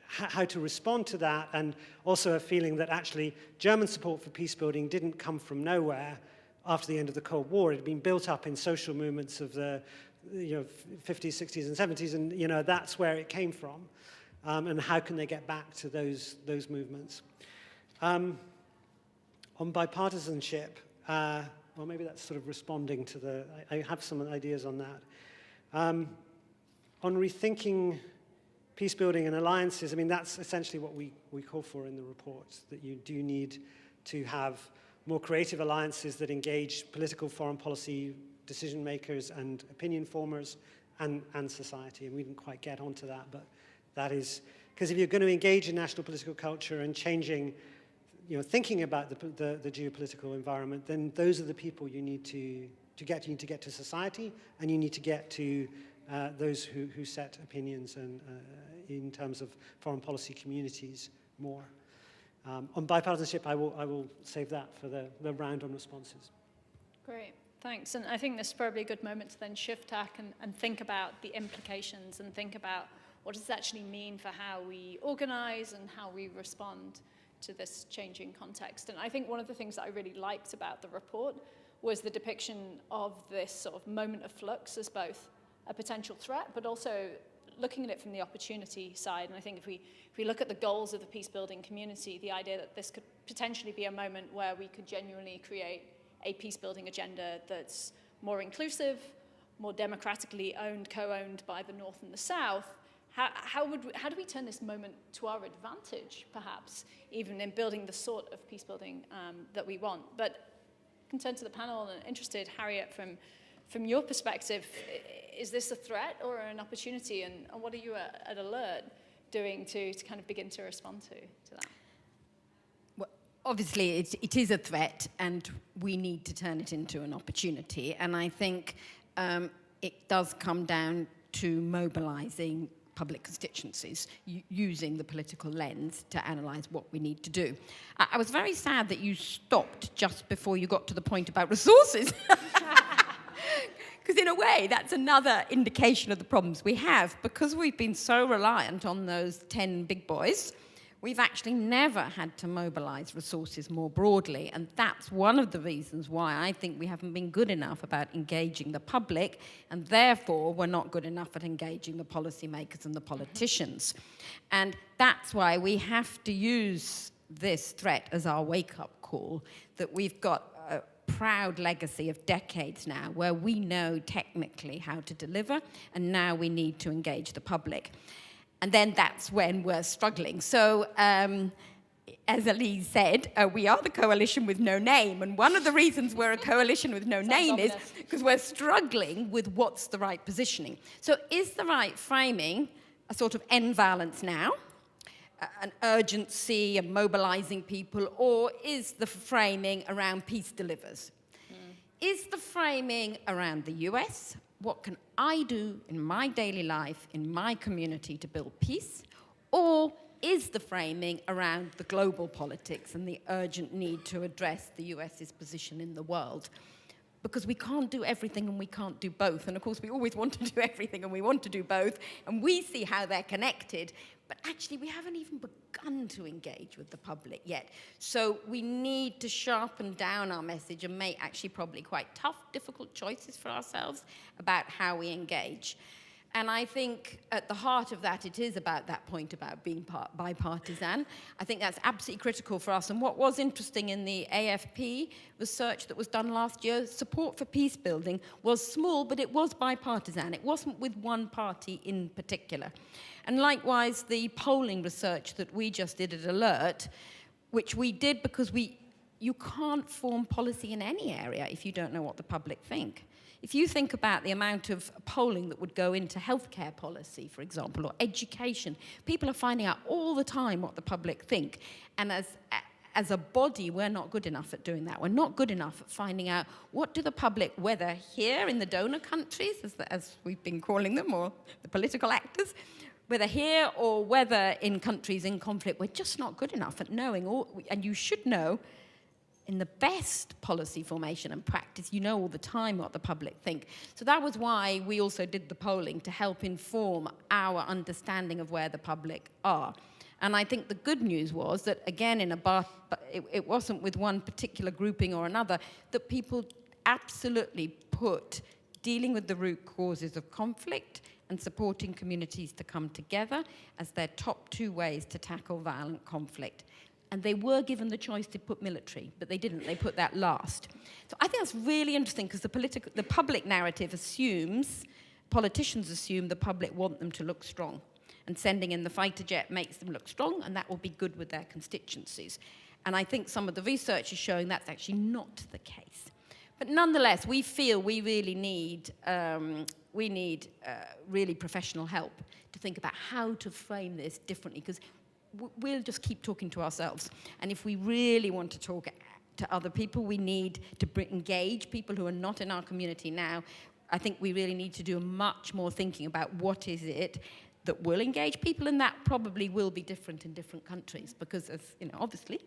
how to respond to that, and also a feeling that actually German support for peace building didn't come from nowhere after the end of the Cold War. It had been built up in social movements of the 50s, 60s, and 70s, and that's where it came from. And how can they get back to those movements? On bipartisanship, well, maybe that's sort of responding to I have some ideas on that. On rethinking peace building and alliances, I mean, that's essentially what we call for in the report, that you do need to have more creative alliances that engage political foreign policy decision makers and opinion formers and society. And we didn't quite get onto that, but that is, because if you're going to engage in national political culture and changing, thinking about the geopolitical environment, then those are the people you need to get. You need to get to society, and you need to get to those who set opinions and in terms of foreign policy communities more. On bipartisanship, I will save that for the round on responses. Great, thanks. And I think this is probably a good moment to then shift tack and think about the implications and think about what does it actually mean for how we organize and how we respond to this changing context. And I think one of the things that I really liked about the report was the depiction of this sort of moment of flux as both a potential threat, but also looking at it from the opportunity side. And I think if we look at the goals of the peace building community, the idea that this could potentially be a moment where we could genuinely create a peace building agenda that's more inclusive, more democratically owned, co-owned by the North and the South. How do we turn this moment to our advantage, perhaps, even in building the sort of peace building that we want? But I can turn to the panel and interested, Harriet, from your perspective, is this a threat or an opportunity? And what are you at Alert doing to kind of begin to respond to that? Well, obviously, it is a threat, and we need to turn it into an opportunity. And I think it does come down to mobilizing public constituencies, using the political lens to analyse what we need to do. I was very sad that you stopped just before you got to the point about resources. Because in a way, that's another indication of the problems we have. Because we've been so reliant on those 10 big boys, we've actually never had to mobilise resources more broadly. And that's one of the reasons why I think we haven't been good enough about engaging the public, and therefore we're not good enough at engaging the policymakers and the politicians. And that's why we have to use this threat as our wake-up call, that we've got a proud legacy of decades now where we know technically how to deliver, and now we need to engage the public. And then that's when we're struggling. So, as Elise said, we are the coalition with no name. And one of the reasons we're a coalition with no name is because we're struggling with what's the right positioning. So is the right framing a sort of end valence now, an urgency of mobilizing people, or is the framing around peace delivers? Is the framing around the US? What can I do in my daily life, in my community to build peace? Or is the framing around the global politics and the urgent need to address the US's position in the world? Because we can't do everything and we can't do both. And of course, we always want to do everything and we want to do both. And we see how they're connected. But actually, we haven't even begun to engage with the public yet. So we need to sharpen down our message and make actually probably quite tough, difficult choices for ourselves about how we engage. And I think at the heart of that, it is about that point about being bipartisan. I think that's absolutely critical for us. And what was interesting in the AFP research that was done last year, support for peace building was small, but it was bipartisan. It wasn't with one party in particular. And likewise, the polling research that we just did at Alert, which we did because we you can't form policy in any area if you don't know what the public think. If you think about the amount of polling that would go into healthcare policy, for example, or education, people are finding out all the time what the public think. And as a body, we're not good enough at doing that. We're not good enough at finding out what do the public, whether here in the donor countries, as we've been calling them, or the political actors, whether here or whether in countries in conflict, we're just not good enough at knowing. And you should know, in the best policy formation and practice, you know all the time what the public think. So that was why we also did the polling, to help inform our understanding of where the public are. And I think the good news was that, again, it wasn't with one particular grouping or another, that people absolutely put dealing with the root causes of conflict and supporting communities to come together as their top two ways to tackle violent conflict. And they were given the choice to put military, but they didn't. They put that last. So I think that's really interesting, because the public narrative assumes, politicians assume the public want them to look strong. And sending in the fighter jet makes them look strong, and that will be good with their constituencies. And I think some of the research is showing that's actually not the case. But nonetheless, we feel we really need really professional help to think about how to frame this differently, because we'll just keep talking to ourselves. And if we really want to talk to other people, we need to engage people who are not in our community now. I think we really need to do much more thinking about what is it that will engage people, and that probably will be different in different countries, because, as you know, obviously,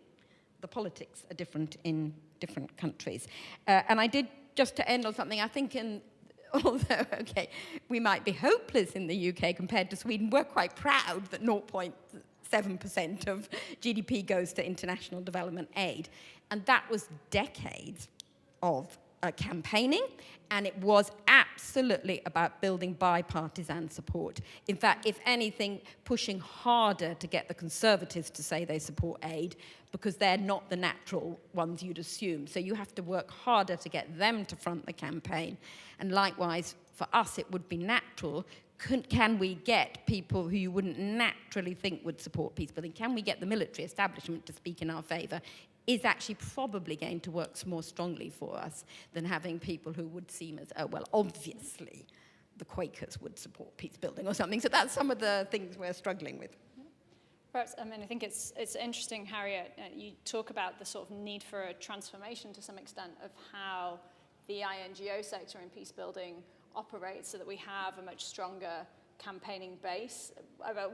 the politics are different in different countries. And I did, just to end on something, I think although, okay, we might be hopeless in the UK compared to Sweden, we're quite proud that 0.7% of GDP goes to international development aid. And that was decades of campaigning, and it was absolutely about building bipartisan support. In fact, if anything, pushing harder to get the Conservatives to say they support aid, because they're not the natural ones you'd assume. So you have to work harder to get them to front the campaign. And likewise, for us, it would be natural. Can we get people who you wouldn't naturally think would support peacebuilding? Can we get the military establishment to speak in our favor? Is actually probably going to work more strongly for us than having people who would seem as, oh, well, obviously the Quakers would support peacebuilding or something. So that's some of the things we're struggling with. Perhaps, I mean, I think it's interesting, Harriet, you talk about the sort of need for a transformation to some extent of how the INGO sector in peacebuilding operates, so that we have a much stronger campaigning base.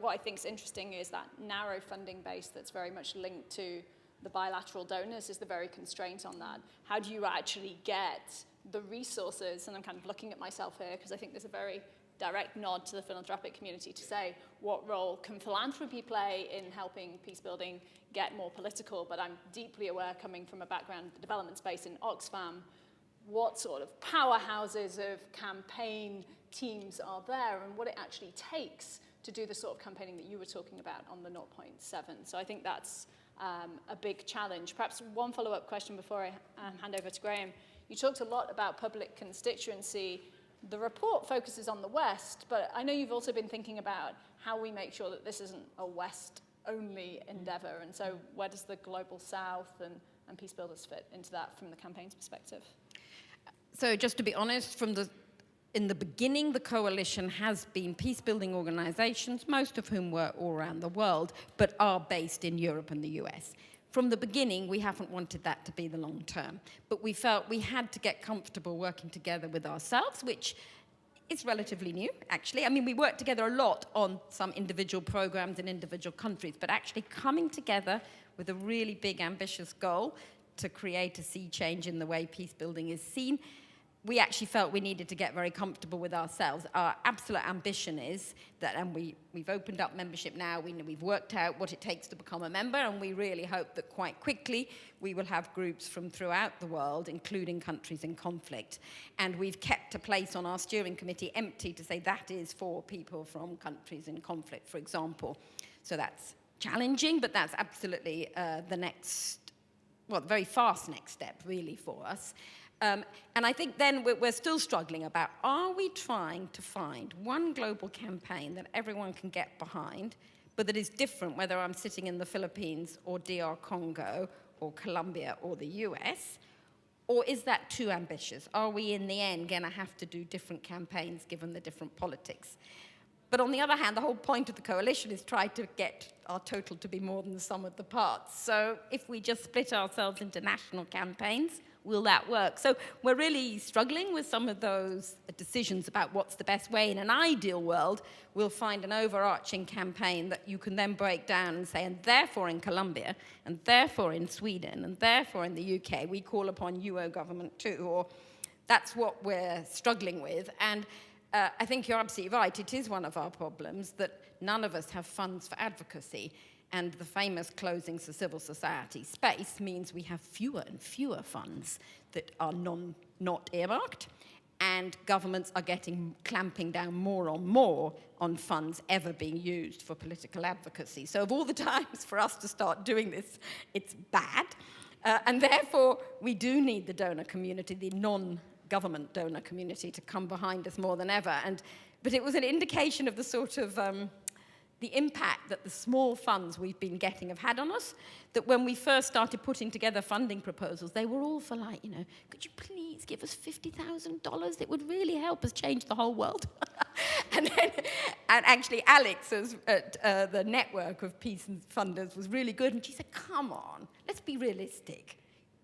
What I think is interesting is that narrow funding base that's very much linked to the bilateral donors is the very constraint on that. How do you actually get the resources? And I'm kind of looking at myself here, because I think there's a very direct nod to the philanthropic community to say, what role can philanthropy play in helping peacebuilding get more political? But I'm deeply aware, coming from a background, the development space in Oxfam, what sort of powerhouses of campaign teams are there, and what it actually takes to do the sort of campaigning that you were talking about on the 0.7. So I think that's a big challenge. Perhaps one follow-up question before I hand over to Graham. You talked a lot about public constituency. The report focuses on the West, but I know you've also been thinking about how we make sure that this isn't a West-only endeavor. And so where does the global South and peace builders fit into that from the campaign's perspective? So just to be honest, in the beginning, the coalition has been peace-building organizations, most of whom were all around the world, but are based in Europe and the US. From the beginning, we haven't wanted that to be the long term, but we felt we had to get comfortable working together with ourselves, which is relatively new, actually. I mean, we worked together a lot on some individual programs in individual countries, but actually coming together with a really big, ambitious goal to create a sea change in the way peace-building is seen, we actually felt we needed to get very comfortable with ourselves. Our absolute ambition is that, and we've opened up membership now, we've worked out what it takes to become a member, and we really hope that quite quickly we will have groups from throughout the world, including countries in conflict. And we've kept a place on our steering committee empty to say that is for people from countries in conflict, for example. So that's challenging, but that's absolutely the very fast next step, really, for us. And I think then we're still struggling about, are we trying to find one global campaign that everyone can get behind, but that is different whether I'm sitting in the Philippines or DR Congo or Colombia or the US? Or is that too ambitious? Are we in the end going to have to do different campaigns given the different politics? But on the other hand, the whole point of the coalition is try to get our total to be more than the sum of the parts. So if we just split ourselves into national campaigns, will that work? So we're really struggling with some of those decisions about what's the best way. In an ideal world, we'll find an overarching campaign that you can then break down and say, and therefore in Colombia, and therefore in Sweden, and therefore in the UK, we call upon UO government too, or that's what we're struggling with. And I think you're absolutely right. It is one of our problems that none of us have funds for advocacy. And the famous closing the civil society space means we have fewer and fewer funds that are not earmarked. And governments are clamping down more on funds ever being used for political advocacy. So of all the times for us to start doing this, it's bad. And therefore, we do need the donor community, the non-government donor community, to come behind us more than ever. But it was an indication of the sort of the impact that the small funds we've been getting have had on us, that when we first started putting together funding proposals, they were all for like, could you please give us $50,000? It would really help us change the whole world. and actually Alex, at the network of peace funders, was really good, and she said, come on, let's be realistic.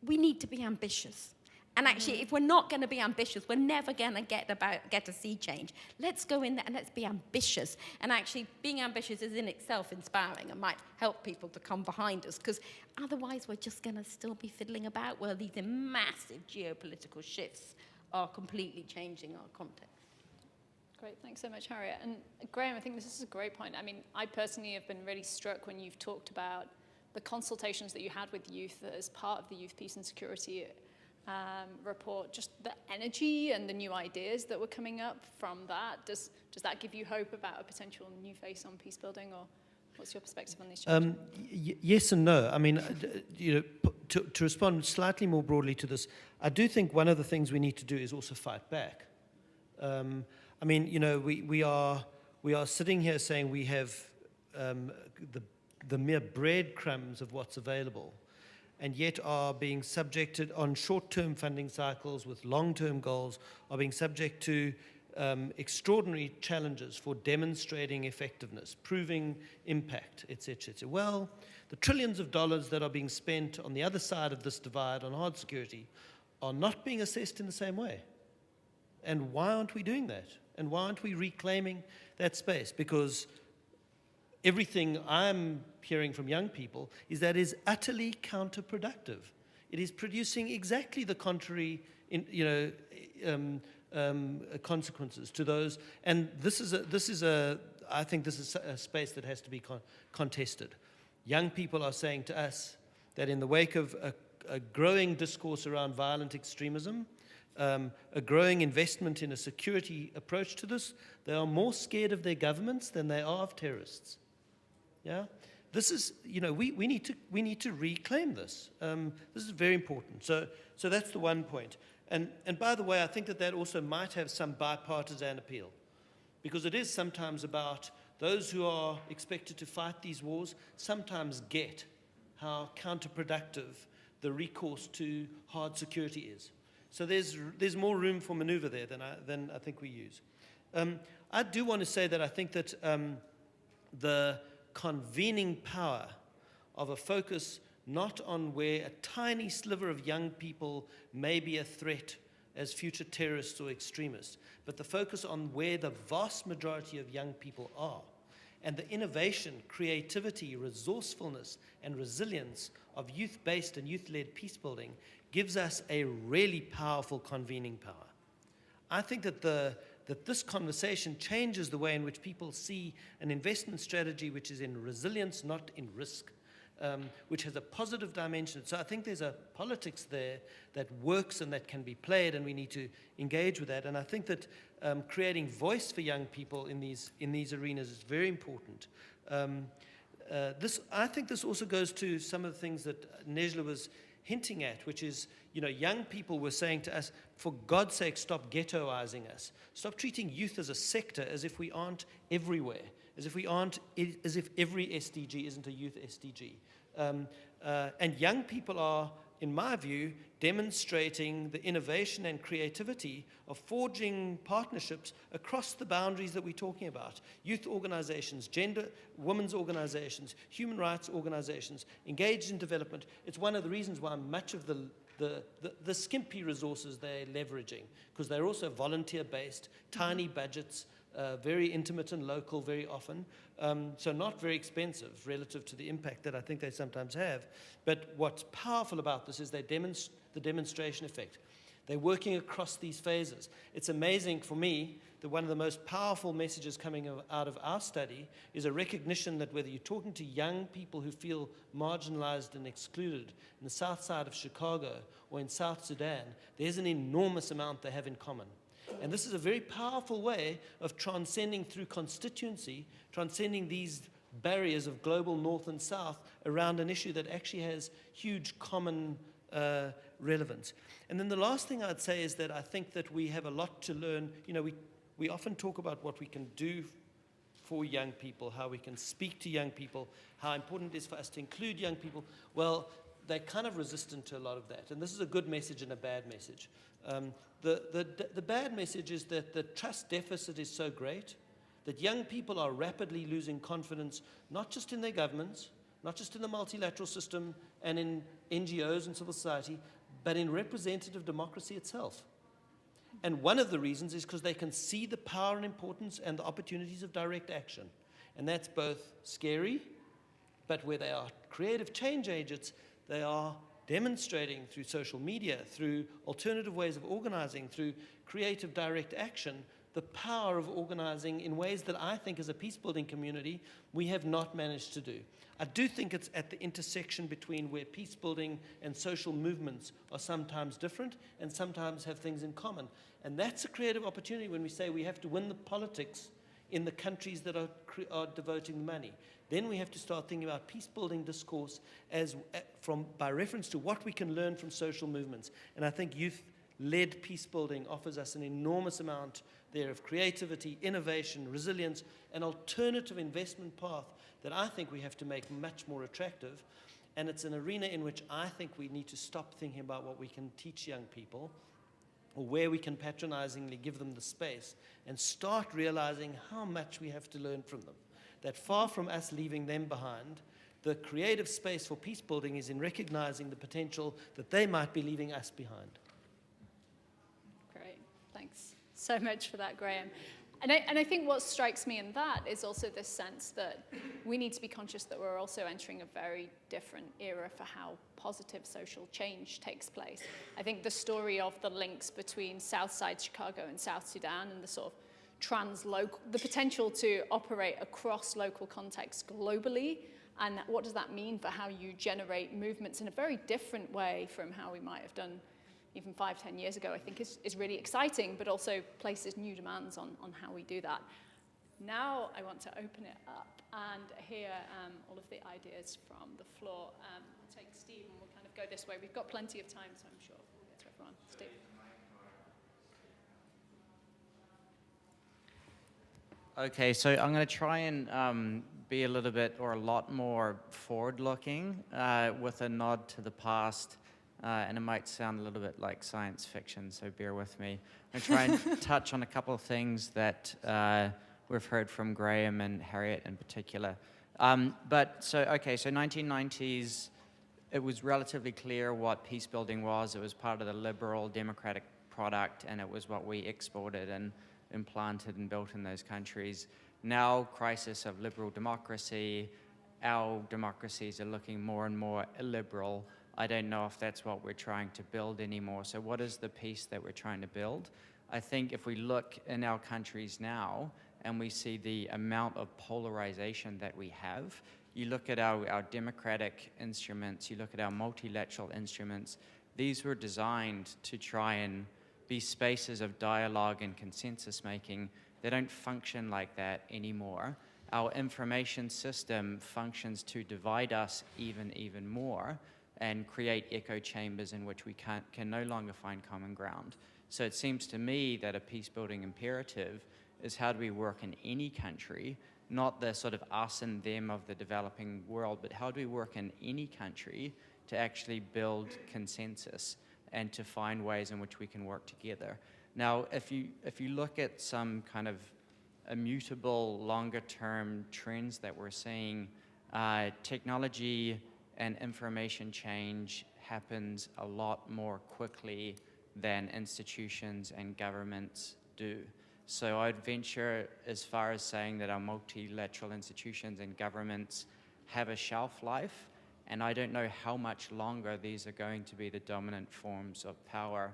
We need to be ambitious. And actually, if we're not going to be ambitious, we're never going to get a sea change. Let's go in there and let's be ambitious. And actually, being ambitious is in itself inspiring and might help people to come behind us, because otherwise we're just going to still be fiddling about where these massive geopolitical shifts are completely changing our context. Great, thanks so much, Harriet. And Graham, I think this is a great point. I mean, I personally have been really struck when you've talked about the consultations that you had with youth as part of the Youth, Peace and Security report, just the energy and the new ideas that were coming up from that. Does that give you hope about a potential new face on peace building, or what's your perspective on these challenges? Yes and no. I mean, to respond slightly more broadly to this, I do think one of the things we need to do is also fight back. I mean, we are sitting here saying we have the mere breadcrumbs of what's available, and yet are being subjected on short-term funding cycles with long-term goals, are being subject to extraordinary challenges for demonstrating effectiveness, proving impact, etc., etc. Well, the trillions of dollars that are being spent on the other side of this divide on hard security are not being assessed in the same way. And why aren't we doing that? And why aren't we reclaiming that space? Because everything I'm hearing from young people is that is utterly counterproductive. It is producing exactly the contrary, consequences to those. And I think this is a space that has to be contested. Young people are saying to us that in the wake of a growing discourse around violent extremism, a growing investment in a security approach to this, they are more scared of their governments than they are of terrorists. Yeah, this is, we need to reclaim this. This is very important. So that's the one point. And by the way, I think that also might have some bipartisan appeal, because it is sometimes about those who are expected to fight these wars sometimes get how counterproductive the recourse to hard security is. So there's more room for maneuver there than I think we use. I do want to say that I think that the convening power of a focus not on where a tiny sliver of young people may be a threat as future terrorists or extremists, but the focus on where the vast majority of young people are, and the innovation, creativity, resourcefulness, and resilience of youth-based and youth-led peace building gives us a really powerful convening power. I think that this conversation changes the way in which people see an investment strategy which is in resilience, not in risk, which has a positive dimension. So I think there's a politics there that works and that can be played, and we need to engage with that. And I think that creating voice for young people in these arenas is very important. I think this also goes to some of the things that Nejla was hinting at, which is, young people were saying to us, for God's sake, stop ghettoizing us. Stop treating youth as a sector as if we aren't everywhere, as if every SDG isn't a youth SDG. And young people are, in my view, demonstrating the innovation and creativity of forging partnerships across the boundaries that we're talking about. Youth organizations, women's organizations, human rights organizations, engaged in development. It's one of the reasons why much of the skimpy resources they're leveraging, because they're also volunteer-based, tiny budgets, very intimate and local very often, so not very expensive relative to the impact that I think they sometimes have. But what's powerful about this is the demonstration effect. They're working across these phases. It's amazing for me that one of the most powerful messages coming out of our study is a recognition that whether you're talking to young people who feel marginalized and excluded in the south side of Chicago or in South Sudan, there's an enormous amount they have in common. And this is a very powerful way of transcending through constituency, transcending these barriers of global north and south around an issue that actually has huge common relevance. And then the last thing I'd say is that I think that we have a lot to learn. You know, we often talk about what we can do for young people, how we can speak to young people, how important it is for us to include young people. Well, they're kind of resistant to a lot of that. And this is a good message and a bad message. The bad message is that the trust deficit is so great that young people are rapidly losing confidence, not just in their governments, not just in the multilateral system and in NGOs and civil society, but in representative democracy itself. And one of the reasons is because they can see the power and importance and the opportunities of direct action. And that's both scary, but where they are creative change agents, they are demonstrating through social media, through alternative ways of organizing, through creative direct action, the power of organizing in ways that I think as a peace-building community we have not managed to do. I do think it's at the intersection between where peace-building and social movements are sometimes different and sometimes have things in common. And that's a creative opportunity when we say we have to win the politics in the countries that are devoting the money. Then we have to start thinking about peace-building discourse by reference to what we can learn from social movements. And I think youth-led peace-building offers us an enormous amount there of creativity, innovation, resilience, an alternative investment path that I think we have to make much more attractive. And it's an arena in which I think we need to stop thinking about what we can teach young people or where we can patronizingly give them the space and start realizing how much we have to learn from them. That far from us leaving them behind, the creative space for peace building is in recognizing the potential that they might be leaving us behind. Great, thanks so much for that, Graham. And I think what strikes me in that is also this sense that we need to be conscious that we're also entering a very different era for how positive social change takes place. I think the story of the links between Southside Chicago and South Sudan and the sort of the potential to operate across local contexts globally, and what does that mean for how you generate movements in a very different way from how we might have done even 5-10 years ago, I think is really exciting, but also places new demands on how we do that. Now I want to open it up and hear all of the ideas from the floor. I'll take Steve and we'll kind of go this way. We've got plenty of time, so I'm sure we'll get to everyone. Steve. Okay, so I'm going to try and be a little bit or a lot more forward-looking with a nod to the past. And it might sound a little bit like science fiction, so bear with me. I'm going to try and touch on a couple of things that we've heard from Graham and Harriet in particular. So 1990s, it was relatively clear what peace building was. It was part of the liberal democratic product, and it was what we exported and implanted and built in those countries. Now, crisis of liberal democracy, our democracies are looking more and more illiberal. I don't know if that's what we're trying to build anymore. So what is the peace that we're trying to build? I think if we look in our countries now and we see the amount of polarization that we have, you look at our democratic instruments, you look at our multilateral instruments, these were designed to try and be spaces of dialogue and consensus making. They don't function like that anymore. Our information system functions to divide us even more and create echo chambers in which we can no longer find common ground. So it seems to me that a peace-building imperative is how do we work in any country not the sort of us and them of the developing world, but how do we work in any country to actually build consensus and to find ways in which we can work together. Now, if you look at some kind of immutable, longer-term trends that we're seeing, technology and information change happens a lot more quickly than institutions and governments do. So I'd venture as far as saying that our multilateral institutions and governments have a shelf life, and I don't know how much longer these are going to be the dominant forms of power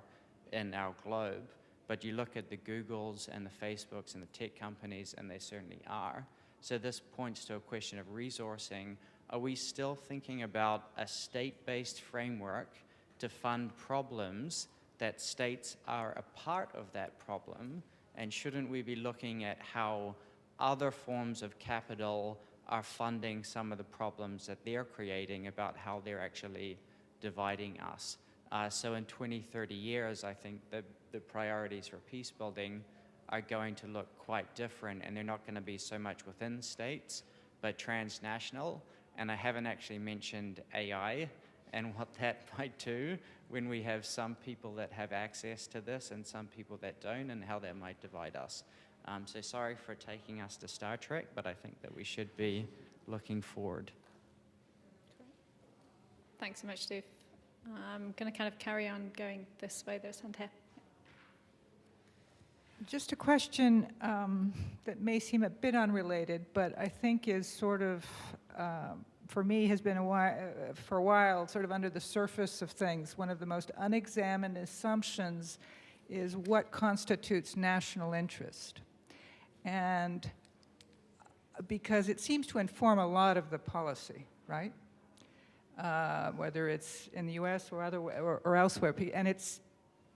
in our globe. But you look at the Googles and the Facebooks and the tech companies, and they certainly are. So this points to a question of resourcing. Are we still thinking about a state-based framework to fund problems that states are a part of that problem? And shouldn't we be looking at how other forms of capital are funding some of the problems that they're creating about how they're actually dividing us? So in 20, 30 years, I think the priorities for peace building are going to look quite different, and they're not going to be so much within states, but transnational. And I haven't actually mentioned AI and what that might do when we have some people that have access to this and some people that don't, and how that might divide us. So sorry for taking us to Star Trek, but I think that we should be looking forward. Thanks so much, Steve. I'm going to kind of carry on going this way. There's hand here. Just a question that may seem a bit unrelated, but I think is sort of, for me, has been for a while sort of under the surface of things. One of the most unexamined assumptions is what constitutes national interest. And because it seems to inform a lot of the policy, right? Whether it's in the US or elsewhere. And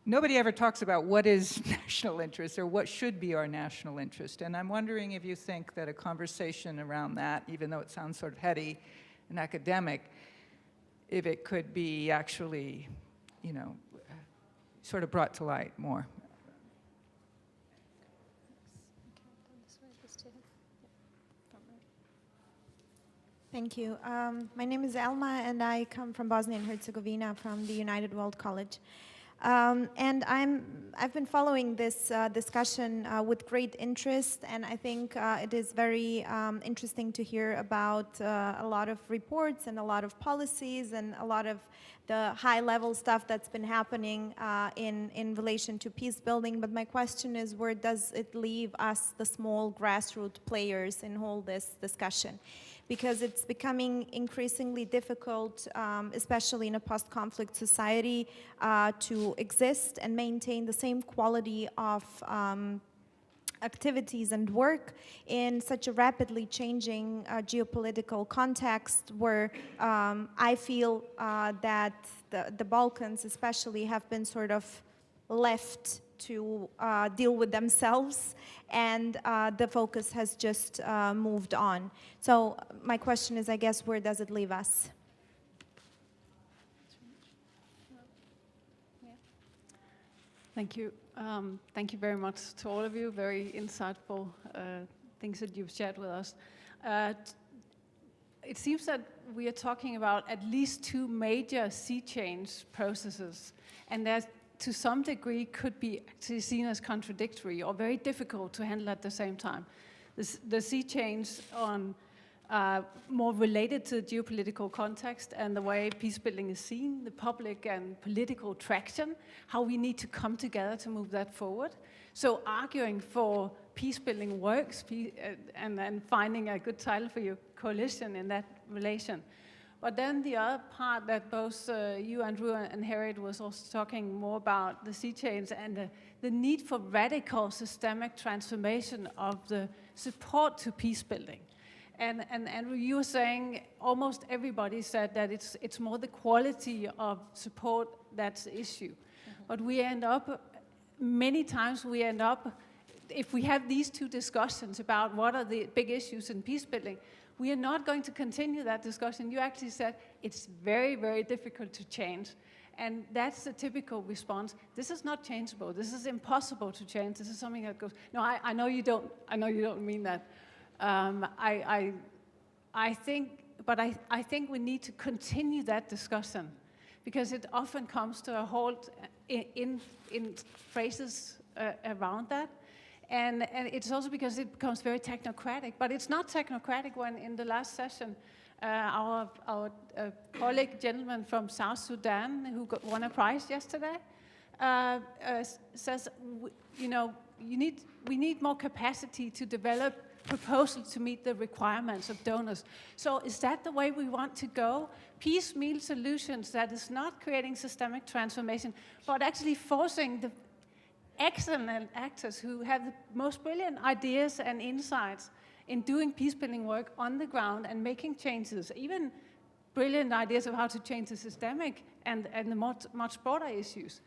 nobody ever talks about what is national interest or what should be our national interest. And I'm wondering if you think that a conversation around that, even though it sounds sort of heady and academic, if it could be actually, you know, sort of brought to light more. Thank you. My name is Elma, and I come from Bosnia and Herzegovina from the United World College. And I've been following this discussion with great interest, and I think it is very interesting to hear about a lot of reports and a lot of policies and a lot of the high-level stuff that's been happening in relation to peace building. But my question is, where does it leave us, the small grassroots players, in all this discussion? Because it's becoming increasingly difficult, especially in a post-conflict society, to exist and maintain the same quality of activities and work in such a rapidly changing geopolitical context where I feel that the Balkans especially have been sort of left to deal with themselves, and the focus has just moved on. So my question is, I guess, where does it leave us? Thank you. Thank you very much to all of you. Very insightful things that you've shared with us. It seems that we are talking about at least two major sea change processes, and there's to some degree could be actually seen as contradictory or very difficult to handle at the same time. The sea change on more related to the geopolitical context and the way peace building is seen, the public and political traction, how we need to come together to move that forward. So arguing for peace building works and then finding a good title for your coalition in that relation. But then the other part that both you, Andrew, and Harriet was also talking more about the sea change and the need for radical systemic transformation of the support to peace building. And Andrew, you were saying, almost everybody said that it's more the quality of support that's the issue. Mm-hmm. But we end up, many times we end up, if we have these two discussions about what are the big issues in peace building, we are not going to continue that discussion. You actually said it's very, very difficult to change. And that's the typical response. This is not changeable. This is impossible to change. This is something that goes, no, I know you don't mean that. I think we need to continue that discussion, because it often comes to a halt in phrases around that. And it's also because it becomes very technocratic. But it's not technocratic when in the last session, our colleague, gentleman from South Sudan, who won a prize yesterday, says, you know, we need more capacity to develop proposals to meet the requirements of donors. So is that the way we want to go? Piecemeal solutions that is not creating systemic transformation, but actually forcing the excellent actors who have the most brilliant ideas and insights in doing peacebuilding work on the ground and making changes, even brilliant ideas of how to change the systemic and the much broader issues.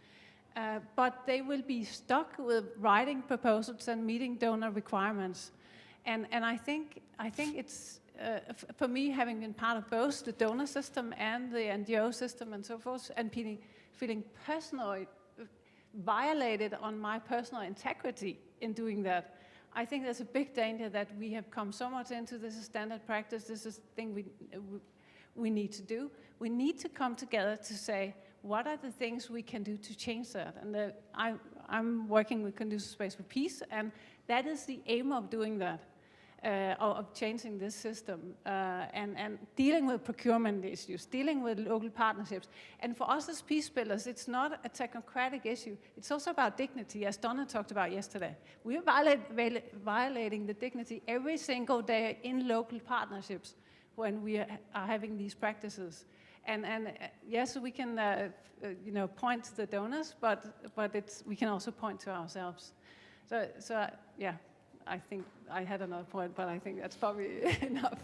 But they will be stuck with writing proposals and meeting donor requirements. And I think it's, for me, having been part of both the donor system and the NGO system and so forth, and feeling personally violated on my personal integrity in doing that, I think there's a big danger that we have come so much into this is standard practice, this is the thing we need to do. We need to come together to say, what are the things we can do to change that? And I'm working with Conducive Space for Peace, and that is the aim of doing that, of changing this system, and dealing with procurement issues, dealing with local partnerships. And for us as peace builders, it's not a technocratic issue. It's also about dignity, as Donna talked about yesterday. We're violating the dignity every single day in local partnerships when we are having these practices. And yes, we can you know, point to the donors, but we can also point to ourselves. So yeah, I think I had another point, but I think that's probably enough.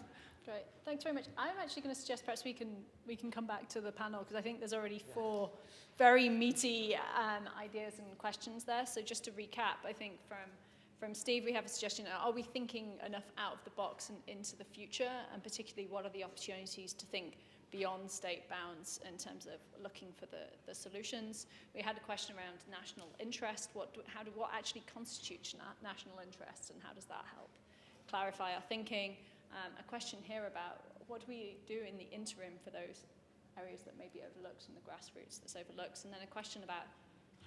Great, thanks very much. I'm actually going to suggest perhaps we can come back to the panel, because I think there's already 4 very meaty ideas and questions there. So just to recap, I think from Steve, we have a suggestion: are we thinking enough out of the box and into the future, and particularly what are the opportunities to think beyond state bounds in terms of looking for the solutions? We had a question around national interest. What actually constitutes national interest, and how does that help clarify our thinking? A question here about what do we do in the interim for those areas that may be overlooked and the grassroots that's overlooked, and then a question about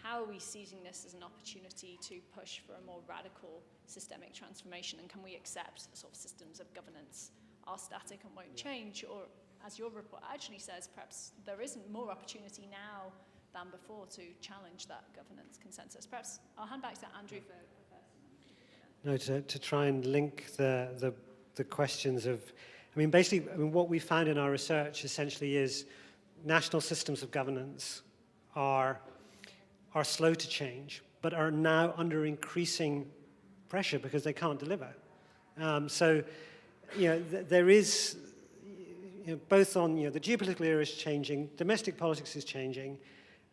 how are we seizing this as an opportunity to push for a more radical systemic transformation, and can we accept sort of systems of governance are static and won't change, or as your report actually says, perhaps there isn't more opportunity now than before to challenge that governance consensus. Perhaps I'll hand back to Andrew for first. No, to try and link the questions of, I mean, basically, what we found in our research essentially is national systems of governance are slow to change, but are now under increasing pressure because they can't deliver. So, you know, there is, both on, the geopolitical era is changing, domestic politics is changing,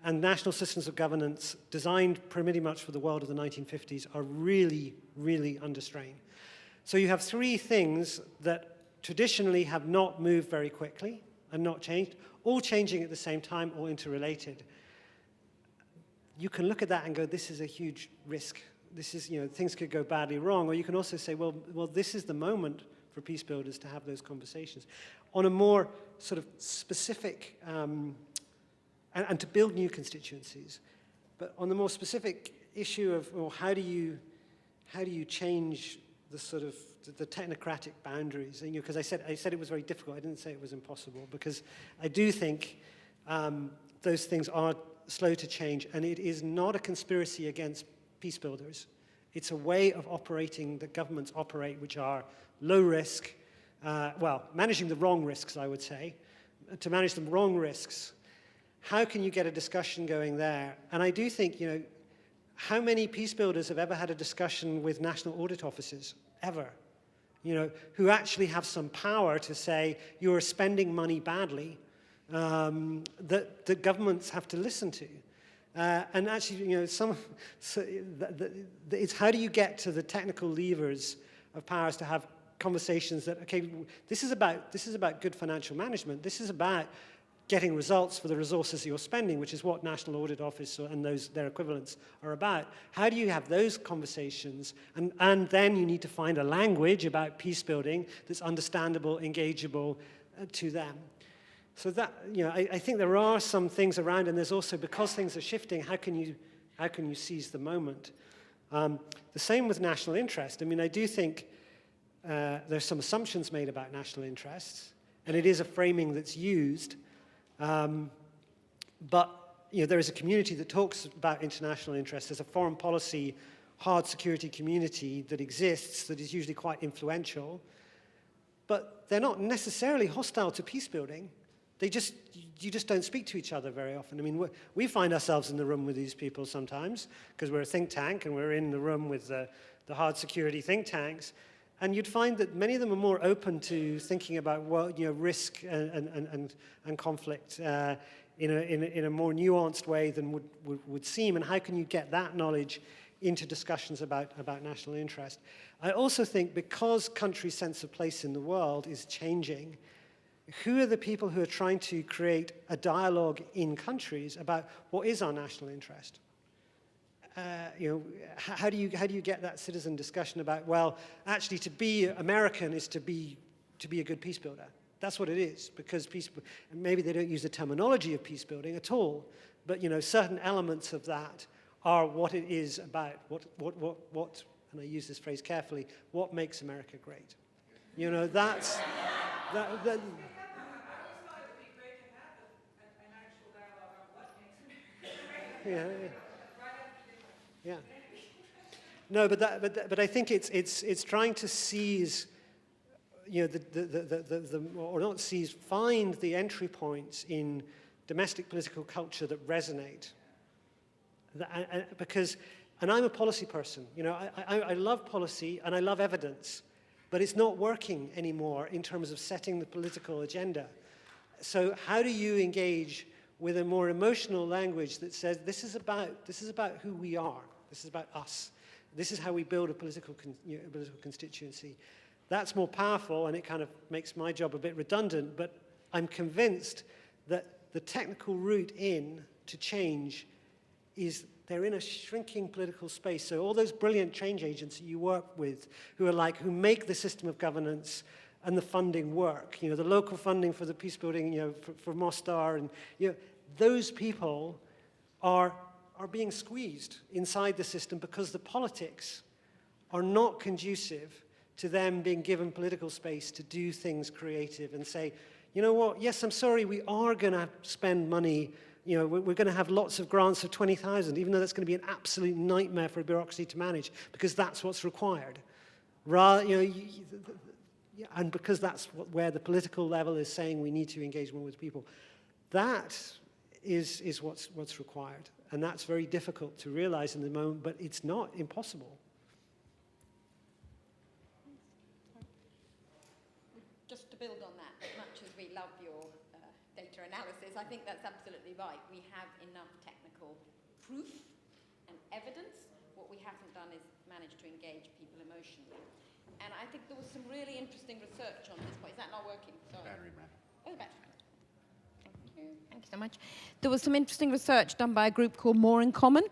and national systems of governance designed pretty much for the world of the 1950s are really, really under strain. So you have 3 things that traditionally have not moved very quickly and not changed, all changing at the same time, all interrelated. You can look at that and go, this is a huge risk. This is, things could go badly wrong. Or you can also say, well, this is the moment for peace builders to have those conversations on a more sort of specific, and to build new constituencies. But on the more specific issue of, well, how do you change the sort of the technocratic boundaries? And, because I said it was very difficult. I didn't say it was impossible, because I do think those things are slow to change, and it is not a conspiracy against peace builders. It's a way of operating that governments operate, which are low risk, managing the wrong risks, I would say. To manage the wrong risks, how can you get a discussion going there? And I do think, how many peace builders have ever had a discussion with national audit offices, ever? Who actually have some power to say, you're spending money badly, that the governments have to listen to. And actually, it's how do you get to the technical levers of powers to have conversations that, okay, this is about good financial management. This is about getting results for the resources you're spending, which is what National Audit Office and their equivalents are about. How do you have those conversations? And then you need to find a language about peace building that's understandable, engageable to them. So that, I think there are some things around, and there's also, because things are shifting, how can you seize the moment? The same with national interest. I mean, I do think there's some assumptions made about national interests, and it is a framing that's used. But there is a community that talks about international interest. There's a foreign policy, hard security community that exists that is usually quite influential. But they're not necessarily hostile to peace building. You just don't speak to each other very often. I mean, we find ourselves in the room with these people sometimes because we're a think tank and we're in the room with the hard security think tanks. And you'd find that many of them are more open to thinking about risk and conflict in a more nuanced way than would seem. And how can you get that knowledge into discussions about national interest? I also think because countries' sense of place in the world is changing, who are the people who are trying to create a dialogue in countries about what is our national interest? How do you get that citizen discussion about, well, actually to be American is to be a good peace builder. That's what it is, because maybe they don't use the terminology of peace building at all, but certain elements of that are what it is about. What, and I use this phrase carefully, what makes America great? That's that. Yeah. No, but I think it's trying to seize, find the entry points in domestic political culture that resonate. And I'm a policy person. I love policy and I love evidence, but it's not working anymore in terms of setting the political agenda. So how do you engage with a more emotional language that says this is about who we are, this is about us, this is how we build a political constituency? That's more powerful, and it kind of makes my job a bit redundant, but I'm convinced that the technical route in to change is they're in a shrinking political space. So all those brilliant change agents that you work with who make the system of governance and the funding work, the local funding for the peace building, for Mostar, and those people are being squeezed inside the system because the politics are not conducive to them being given political space to do things creative and say, you know what, yes, I'm sorry, we are going to spend money, we're going to have lots of grants of 20,000, even though that's going to be an absolute nightmare for a bureaucracy to manage, because that's what's required. And because that's where the political level is saying we need to engage more with people. That is what's required. And that's very difficult to realize in the moment, but it's not impossible. Just to build on that, as much as we love your data analysis, I think that's absolutely right. We have enough technical proof and evidence. What we haven't done is manage to engage people emotionally. And I think there was some really interesting research on this point. Is that not working? Sorry. Battery ran. Oh, battery. Thank you so much. There was some interesting research done by a group called More in Common,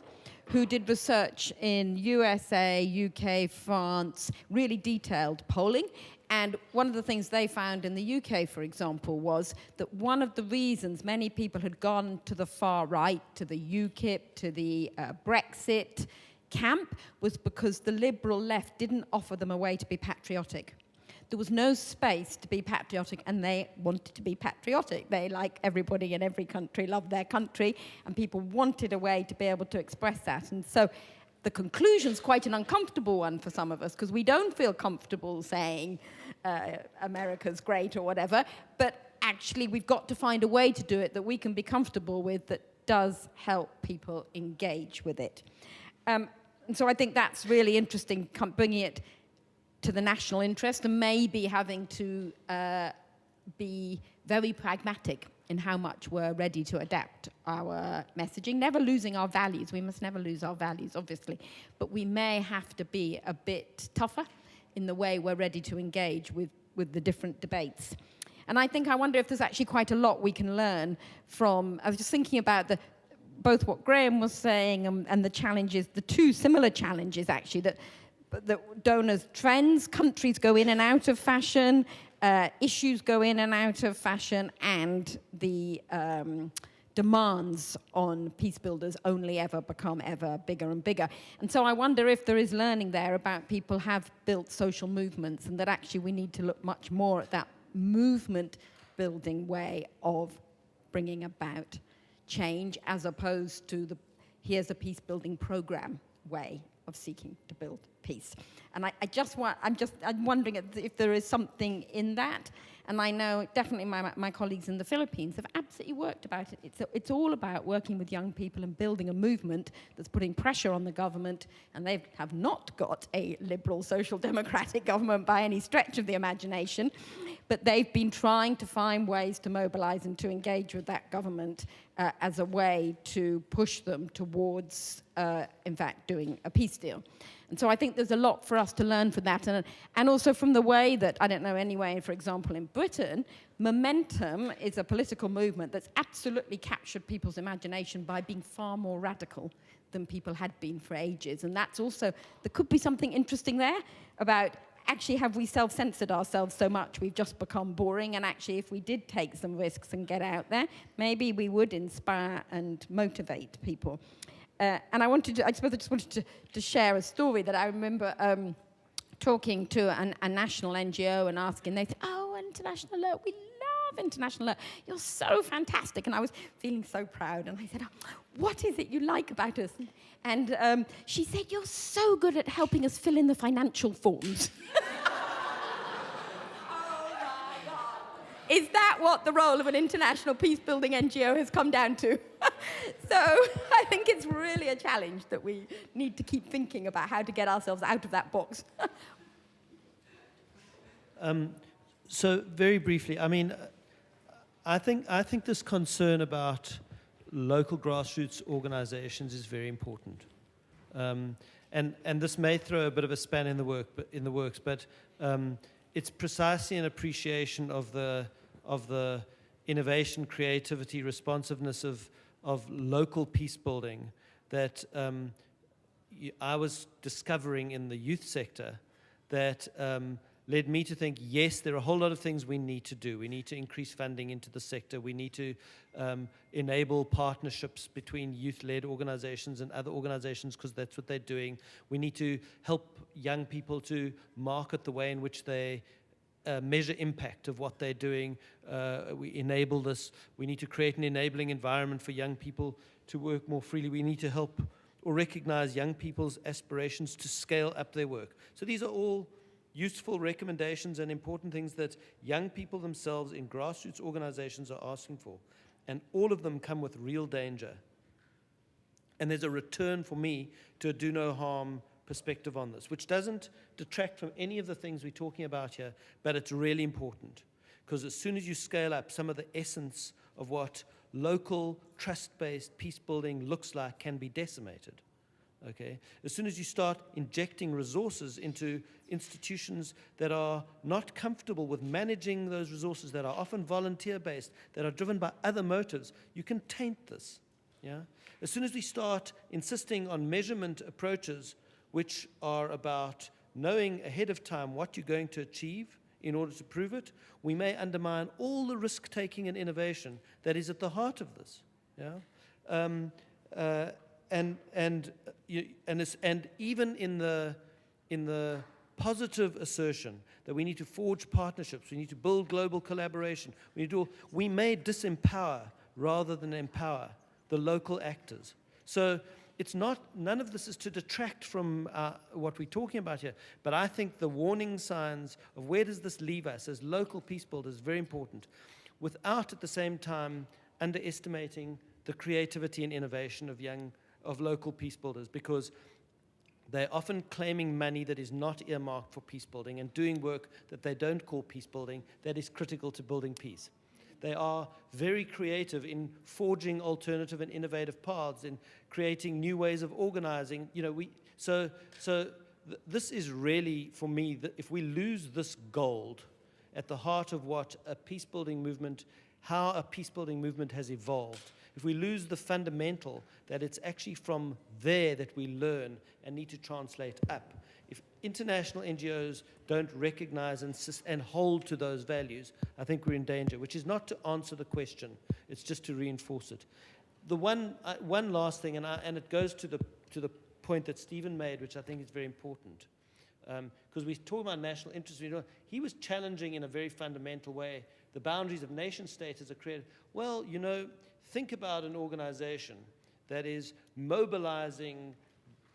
who did research in USA, UK, France, really detailed polling. And one of the things they found in the UK, for example, was that one of the reasons many people had gone to the far right, to the UKIP, to the Brexit camp, was because the liberal left didn't offer them a way to be patriotic. There was no space to be patriotic, and they wanted to be patriotic. They, like everybody in every country, loved their country, and people wanted a way to be able to express that. And so the conclusion's quite an uncomfortable one for some of us, because we don't feel comfortable saying America's great or whatever, but actually we've got to find a way to do it that we can be comfortable with, that does help people engage with it. And so I think that's really interesting, bringing it to the national interest, and maybe having to be very pragmatic in how much we're ready to adapt our messaging, never losing our values. We must never lose our values, obviously, but we may have to be a bit tougher in the way we're ready to engage with the different debates. And I wonder if there's actually quite a lot we can learn from, I was just thinking about both what Graham was saying and the challenges, the two similar challenges actually, that donors, trends, countries go in and out of fashion, issues go in and out of fashion, and the demands on peace builders only ever become ever bigger and bigger. And so I wonder if there is learning there about people have built social movements, and that actually we need to look much more at that movement building way of bringing about change, as opposed to here's a peace building program way of seeking to build peace. And I'm wondering if there is something in that. And I know definitely my colleagues in the Philippines have absolutely worked about it. It's all about working with young people and building a movement that's putting pressure on the government. And they have not got a liberal social democratic government by any stretch of the imagination. But they've been trying to find ways to mobilize and to engage with that government as a way to push them towards, in fact, doing a peace deal. And so I think there's a lot for us to learn from that. And also from the way that, I don't know, anyway, for example, in Britain, Momentum is a political movement that's absolutely captured people's imagination by being far more radical than people had been for ages. And that's also, there could be something interesting there about, actually, have we self-censored ourselves so much we've just become boring? And actually, if we did take some risks and get out there, maybe we would inspire and motivate people. And I just wanted to share a story that I remember talking to a national NGO and asking. They said, "Oh, International Alert, we love International Alert. You're so fantastic." And I was feeling so proud. And I said, "Oh, what is it you like about us?" And she said, "You're so good at helping us fill in the financial forms." Is that what the role of an international peace-building NGO has come down to? So I think it's really a challenge that we need to keep thinking about how to get ourselves out of that box. So very briefly, I mean, I think this concern about local grassroots organizations is very important. And this may throw a bit of a span in the works, but it's precisely an appreciation of the innovation, creativity, responsiveness of local peace building that I was discovering in the youth sector that led me to think, yes, there are a whole lot of things we need to do. We need to increase funding into the sector. We need to enable partnerships between youth-led organizations and other organizations, because that's what they're doing. We need to help young people to market the way in which they measure impact of what they're doing. We enable this. We need to create an enabling environment for young people to work more freely. We need to help or recognize young people's aspirations to scale up their work. So these are all useful recommendations and important things that young people themselves in grassroots organizations are asking for. And all of them come with real danger. And there's a return for me to a do no harm perspective on this, which doesn't detract from any of the things we're talking about here, but it's really important. Because as soon as you scale up, some of the essence of what local, trust-based peace building looks like can be decimated. Okay? As soon as you start injecting resources into institutions that are not comfortable with managing those resources, that are often volunteer-based, that are driven by other motives, you can taint this. Yeah? As soon as we start insisting on measurement approaches which are about knowing ahead of time what you're going to achieve in order to prove it, we may undermine all the risk-taking and innovation that is at the heart of this. Yeah? And even in the positive assertion that we need to forge partnerships, we need to build global collaboration, we may disempower rather than empower the local actors. So it's not, none of this is to detract from what we're talking about here, but I think the warning signs of where does this leave us as local peace builders is very important, without at the same time underestimating the creativity and innovation of local peace builders, because they're often claiming money that is not earmarked for peace building and doing work that they don't call peace building that is critical to building peace. They are very creative in forging alternative and innovative paths, in creating new ways of organizing. You know, this is really, for me, that if we lose this gold, at the heart of what a peace-building movement, how a peace-building movement has evolved. If we lose the fundamental, that it's actually from there that we learn and need to translate up. If international NGOs don't recognize and hold to those values, I think we're in danger, which is not to answer the question, it's just to reinforce it. The one last thing, and it goes to the point that Stephen made, which I think is very important, because we talk about national interest. He was challenging in a very fundamental way the boundaries of nation states as a creator. Well, think about an organization that is mobilizing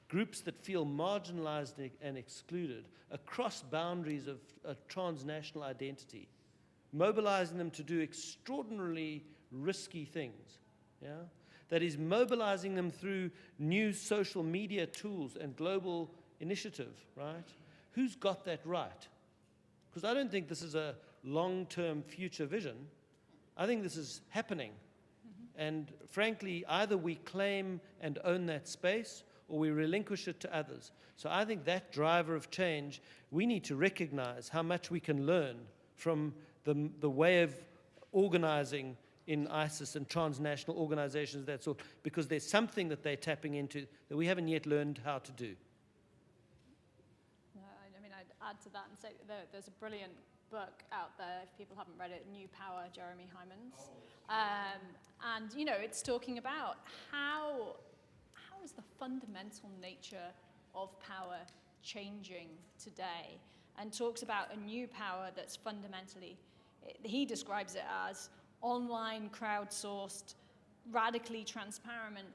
groups that feel marginalized and excluded across boundaries of a transnational identity, mobilizing them to do extraordinarily risky things, yeah? That is mobilizing them through new social media tools and global initiative, right? Who's got that right? Because I don't think this is a long-term future vision. I think this is happening. And frankly, either we claim and own that space or we relinquish it to others. So I think that driver of change, we need to recognize how much we can learn from the way of organizing in ISIS and transnational organizations of that sort, because there's something that they're tapping into that we haven't yet learned how to do. I mean, I'd add to that and say there's a brilliant book out there, if people haven't read it, New Power, Jeremy Hyman's. And, it's talking about how is the fundamental nature of power changing today, and talks about a new power that's fundamentally, he describes it as online, crowdsourced, radically transparent,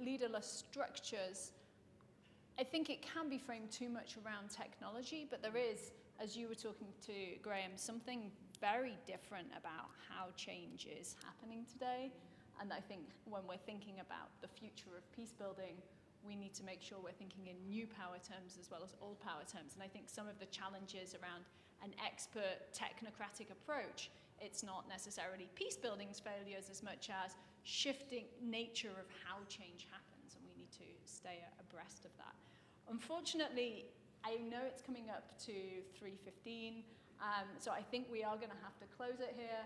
leaderless structures. I think it can be framed too much around technology, but there is, as you were talking to Graham, something very different about how change is happening today. And I think when we're thinking about the future of peace building, we need to make sure we're thinking in new power terms as well as old power terms. And I think some of the challenges around an expert technocratic approach, it's not necessarily peace building's failures as much as shifting nature of how change happens, and we need to stay abreast of that. Unfortunately, I know it's coming up to 3:15, so I think we are going to have to close it here.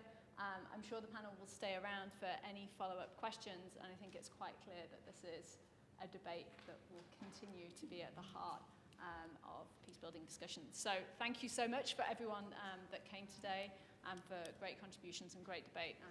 I'm sure the panel will stay around for any follow-up questions, and I think it's quite clear that this is a debate that will continue to be at the heart of peace-building discussions. So thank you so much for everyone that came today and for great contributions and great debate. And